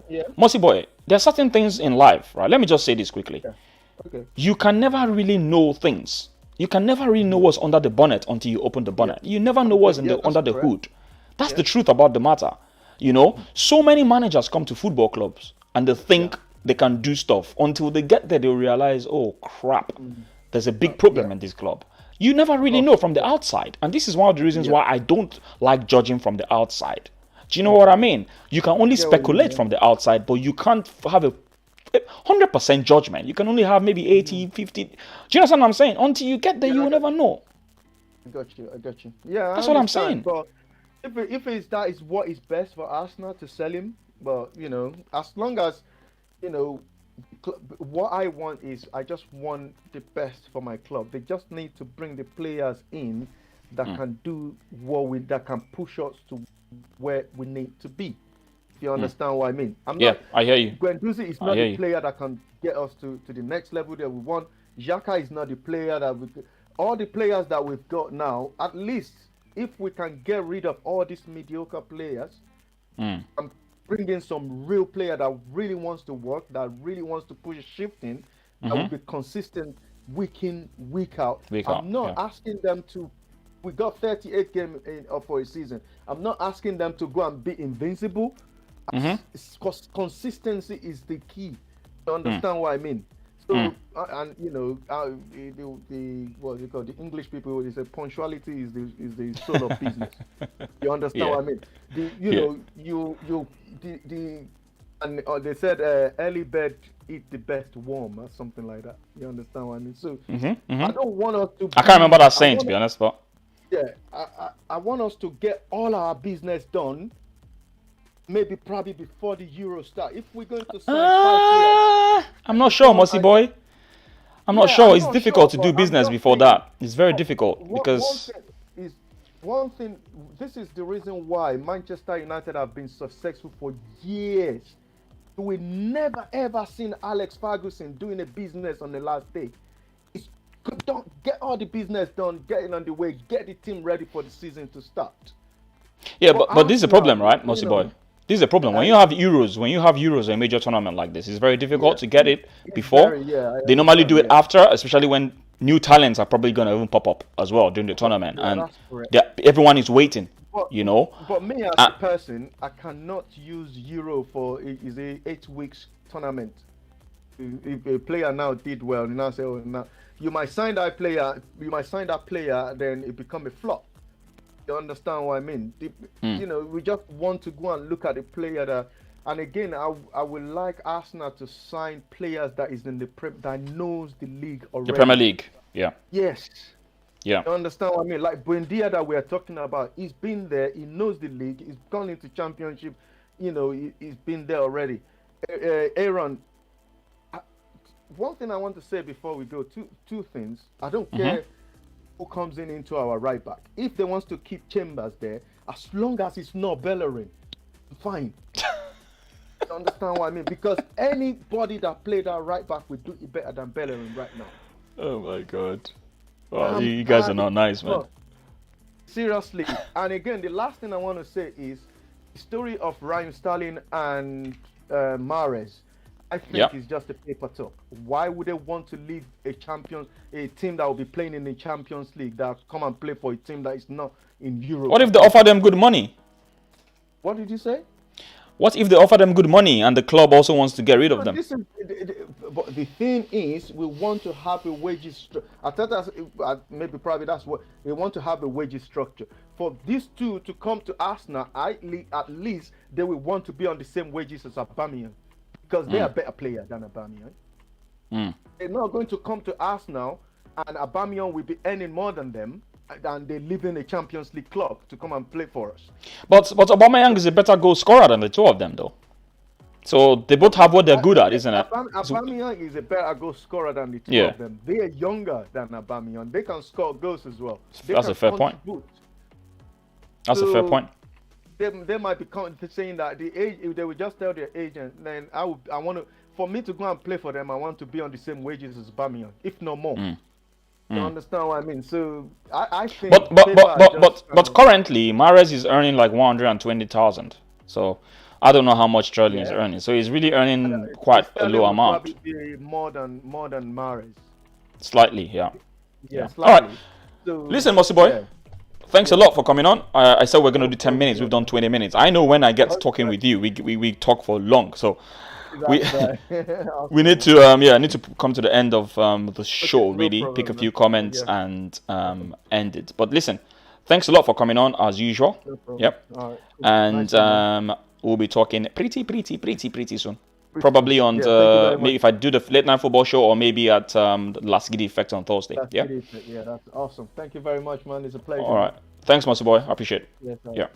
Speaker 2: Yeah.
Speaker 1: Mossy boy, there are certain things in life, right? Let me just say this quickly.
Speaker 2: Yeah. Okay.
Speaker 1: You can never really know things. You can never really know what's under the bonnet until you open the bonnet. You never know what's under the hood. That's the truth about the matter. So many managers come to football clubs and they think they can do stuff. Until they get there, they'll realize, oh crap, there's a big problem in this club. You never really know from the outside. And this is one of the reasons why I don't like judging from the outside. Do you know what I mean? You can only speculate from the outside, but you can't have a 100% judgment. You can only have maybe 80, 50. Do you understand what I'm saying? Until you get there, you will never know.
Speaker 2: I got you. Yeah,
Speaker 1: that's what I'm saying.
Speaker 2: But if that is what is best for Arsenal to sell him, but as long as what I want is I just want the best for my club. They just need to bring the players in that can do that can push us to where we need to be. If you understand what I mean?
Speaker 1: I hear you.
Speaker 2: Guendouzi is not the player that can get us to the next level that we want. Xhaka is not the player that all the players that we've got now, at least if we can get rid of all these mediocre players and bring in some real player that really wants to work, that really wants to push a shift in, that will be consistent week in, week out. I'm not asking them to. We got 38 games for a season. I'm not asking them to go and be invincible. Because consistency is the key. You understand what I mean? So, and the English people, they say punctuality is the soul of business. You understand what I mean? They said early bird eat the best worm or something like that. You understand what I mean? So I don't want us to.
Speaker 1: I can't remember that saying, to be honest, but.
Speaker 2: Yeah, I want us to get all our business done, probably before the Euro start. If we're going to sign 5 players,
Speaker 1: I'm not sure, Mossy boy. I'm not sure. It's difficult to do business before that. It's very difficult because
Speaker 2: one thing. This is the reason why Manchester United have been successful for years. We never ever seen Alex Ferguson doing a business on the last day. get all the business done, get it on the way, get the team ready for the season to start.
Speaker 1: Yeah, but this is a problem, right, Mossy Boy? This is a problem. When you have Euros or a major tournament like this, it's very difficult to get it before. They normally do it after, especially when new talents are probably going to even pop up as well during the tournament. And everyone is waiting,
Speaker 2: But me as a person, I cannot use Euro for is a 8 weeks tournament. If a player now did well, you now say, oh, now you might sign that player, then it become a flop. You understand what I mean? We just want to go and look at the player that, and again, I would like Arsenal to sign players that is in that knows the league already.
Speaker 1: The Premier League, yeah.
Speaker 2: Yes.
Speaker 1: Yeah.
Speaker 2: You understand what I mean? Like Buendia that we are talking about, he's been there, he knows the league, he's gone into championship, he's been there already. Aaron, one thing I want to say before we go, two things. I don't care who comes into our right back. If they want to keep Chambers there, as long as it's not Bellerin, fine. You understand what I mean? Because anybody that played our right back will do it better than Bellerin right now.
Speaker 1: Oh my God. Wow, you guys are not nice, man.
Speaker 2: Seriously. And again, the last thing I want to say is the story of Raya and Sterling and Marhez. I think it's just a paper talk. Why would they want to leave a team that will be playing in the Champions League that come and play for a team that is not in Europe?
Speaker 1: What if they offer them good money?
Speaker 2: What did you say?
Speaker 1: What if they offer them good money and the club also wants to get rid of them?
Speaker 2: But the thing is, we want to have a wages structure. I thought that's what we want to have, a wages structure. For these two to come to Arsenal, at least they will want to be on the same wages as Aubameyang. Because they are better players than Aubameyang. They're not going to come to Arsenal and Aubameyang will be earning more than them, and they live in a Champions League club to come and play for us.
Speaker 1: But Aubameyang is a better goal scorer than the two of them, though. So they both have what they're good at, isn't it?
Speaker 2: Aubameyang is a better goal scorer than the two of them. They are younger than Aubameyang. They can score goals as well.
Speaker 1: That's a fair point. That's a fair point.
Speaker 2: They might be saying that the age, if they would just tell their agent, then for me to go and play for them, I want to be on the same wages as Aubameyang, if not more. You understand what I mean? So I think.
Speaker 1: But currently, Marhez is earning like 120,000. So I don't know how much Sterling is earning. So he's really earning quite a low amount.
Speaker 2: Probably be more than Marhez.
Speaker 1: Slightly, yeah.
Speaker 2: Yeah. Slightly.
Speaker 1: All right. So, listen, Mossy Boy. Yeah. Thanks a lot for coming on. I said we're going to do 10 minutes. We've done 20 minutes. I know when I get talking with you, we talk for long. So we need to come to the end of the show, really. Pick a few comments and end it. But listen, thanks a lot for coming on as usual. Yep. All right. And we'll be talking pretty soon. Probably on maybe if I do the late night football show or maybe at the Last Giddy Effect on Thursday. Yeah,
Speaker 2: that's awesome. Thank you very much, man. It's a pleasure.
Speaker 1: All right. Thanks, Mossy Boy. I appreciate it. Yes,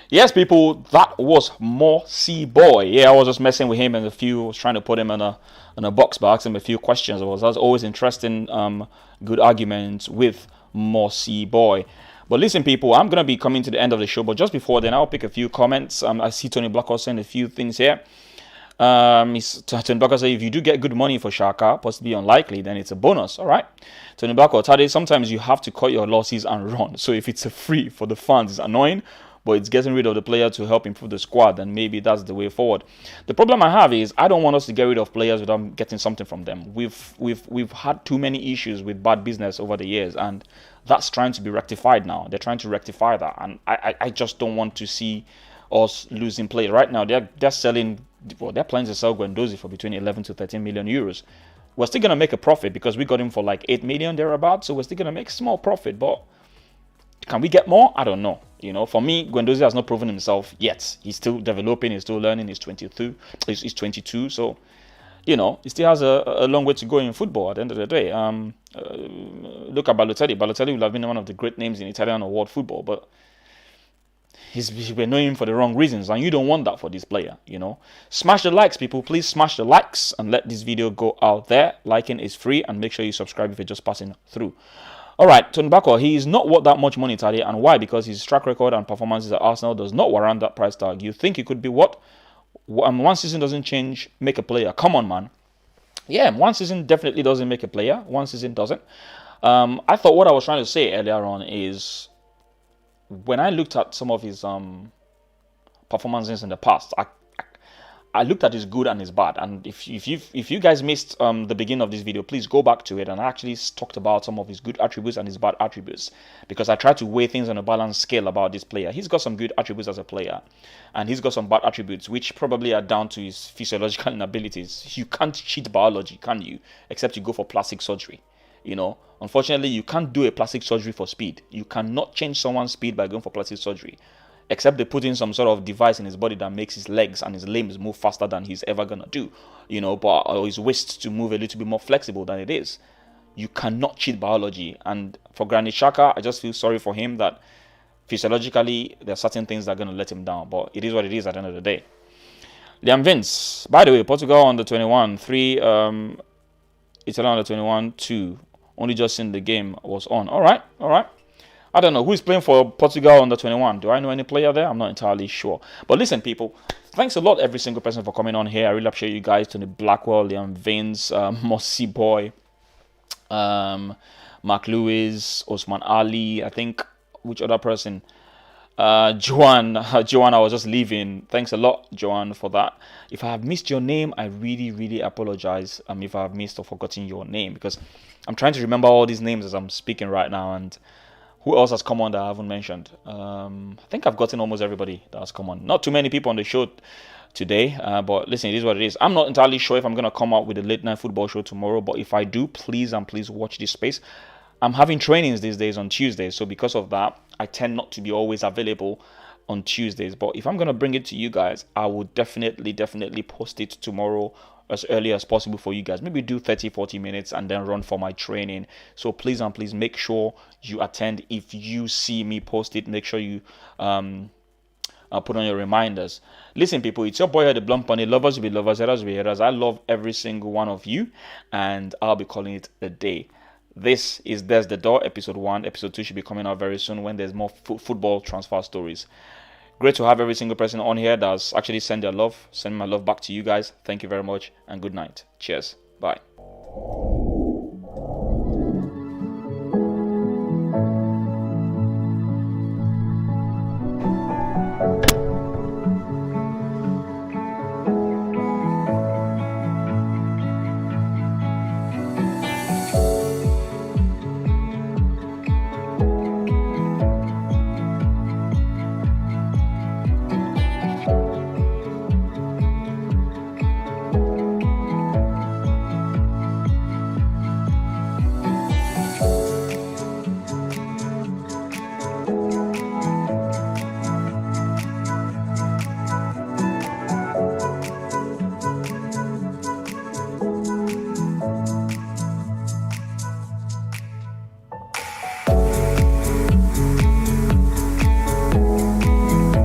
Speaker 1: yes, people, that was Mossy Boy. Yeah, I was just messing with him and was trying to put him in a box by asking him a few questions. That's always interesting, good arguments with Mossy Boy. But listen, people, I'm going to be coming to the end of the show. But just before then, I'll pick a few comments. I see Tony Blackwell saying a few things here. Tony Blackwell says, if you do get good money for Xhaka, possibly unlikely, then it's a bonus. All right. Tony Blackwell, Tade, sometimes you have to cut your losses and run. So if it's a free for the fans, it's annoying. But it's getting rid of the player to help improve the squad, and maybe that's the way forward. The problem I have is I don't want us to get rid of players without getting something from them. We've had too many issues with bad business over the years, and that's trying to be rectified now. They're trying to rectify that, and I just don't want to see us losing players. Right now, they're selling. Well, they're planning to sell Guendouzi for between 11 to 13 million euros. We're still gonna make a profit because we got him for like 8 million thereabouts. So we're still gonna make a small profit, but can we get more? I don't know. For me, Guendouzi has not proven himself yet. He's still developing. He's still learning. He's 22. He's 22. So, he still has a long way to go in football at the end of the day. Look at Balotelli. Balotelli will have been one of the great names in Italian or world football, but we're knowing him for the wrong reasons, and you don't want that for this player, Smash the likes, people. Please smash the likes and let this video go out there. Liking is free, and make sure you subscribe if you're just passing through. All right, Tony Bako, he is not worth that much money, Tade, and why? Because his track record and performances at Arsenal does not warrant that price tag. You think he could be what? One season doesn't change, make a player. Come on, man. Yeah, one season definitely doesn't make a player. One season doesn't. I thought what I was trying to say earlier on is when I looked at some of his performances in the past, I looked at his good and his bad. And if you guys missed the beginning of this video, please go back to it. And I actually talked about some of his good attributes and his bad attributes, because I tried to weigh things on a balanced scale about this player. He's got some good attributes as a player, and he's got some bad attributes, which probably are down to his physiological inabilities. You can't cheat biology, can you? Except you go for plastic surgery. Unfortunately, you can't do a plastic surgery for speed. You cannot change someone's speed by going for plastic surgery, except they put in some sort of device in his body that makes his legs and his limbs move faster than he's ever gonna do, or his waist to move a little bit more flexible than it is. You cannot cheat biology. And for Granit Xhaka, I just feel sorry for him that physiologically there are certain things that are gonna let him down, but it is what it is at the end of the day. Liam Vince, by the way, Portugal under 21, 3, Italy under 21, 2. Only just in the game was on. All right. I don't know who is playing for Portugal under 21. Do I know any player there? I'm not entirely sure. But listen, people, thanks a lot, every single person, for coming on here. I really appreciate you guys. Tony Blackwell, Liam Vince, Mossy Boy, Mark Lewis, Osman Ali. I think, which other person? Joanne, I was just leaving. Thanks a lot, Joanne, for that. If I have missed your name, I really, really apologize. If I have missed or forgotten your name, because I'm trying to remember all these names as I'm speaking right now. And who else has come on that I haven't mentioned? I think I've gotten almost everybody that has come on. Not too many people on the show today, but listen, it is what it is. I'm not entirely sure if I'm going to come out with a late night football show tomorrow, but if I do, please watch this space. I'm having trainings these days on Tuesdays, so because of that, I tend not to be always available on Tuesdays. But if I'm going to bring it to you guys, I will definitely post it tomorrow as early as possible for you guys. Maybe do 30-40 minutes and then run for my training. So please make sure you attend. If you see me post it, make sure you put on your reminders. Listen, people, it's your boy here, the Blunt Bunny. Lovers will be lovers, haters will be haters. I love every single one of you, and I'll be calling it a day. This is There's the Door, episode 1. Episode 2 should be coming out very soon when there's more football transfer stories. Great to have every single person on here that's actually send my love back to you guys. Thank you very much, and good night. Cheers. Bye.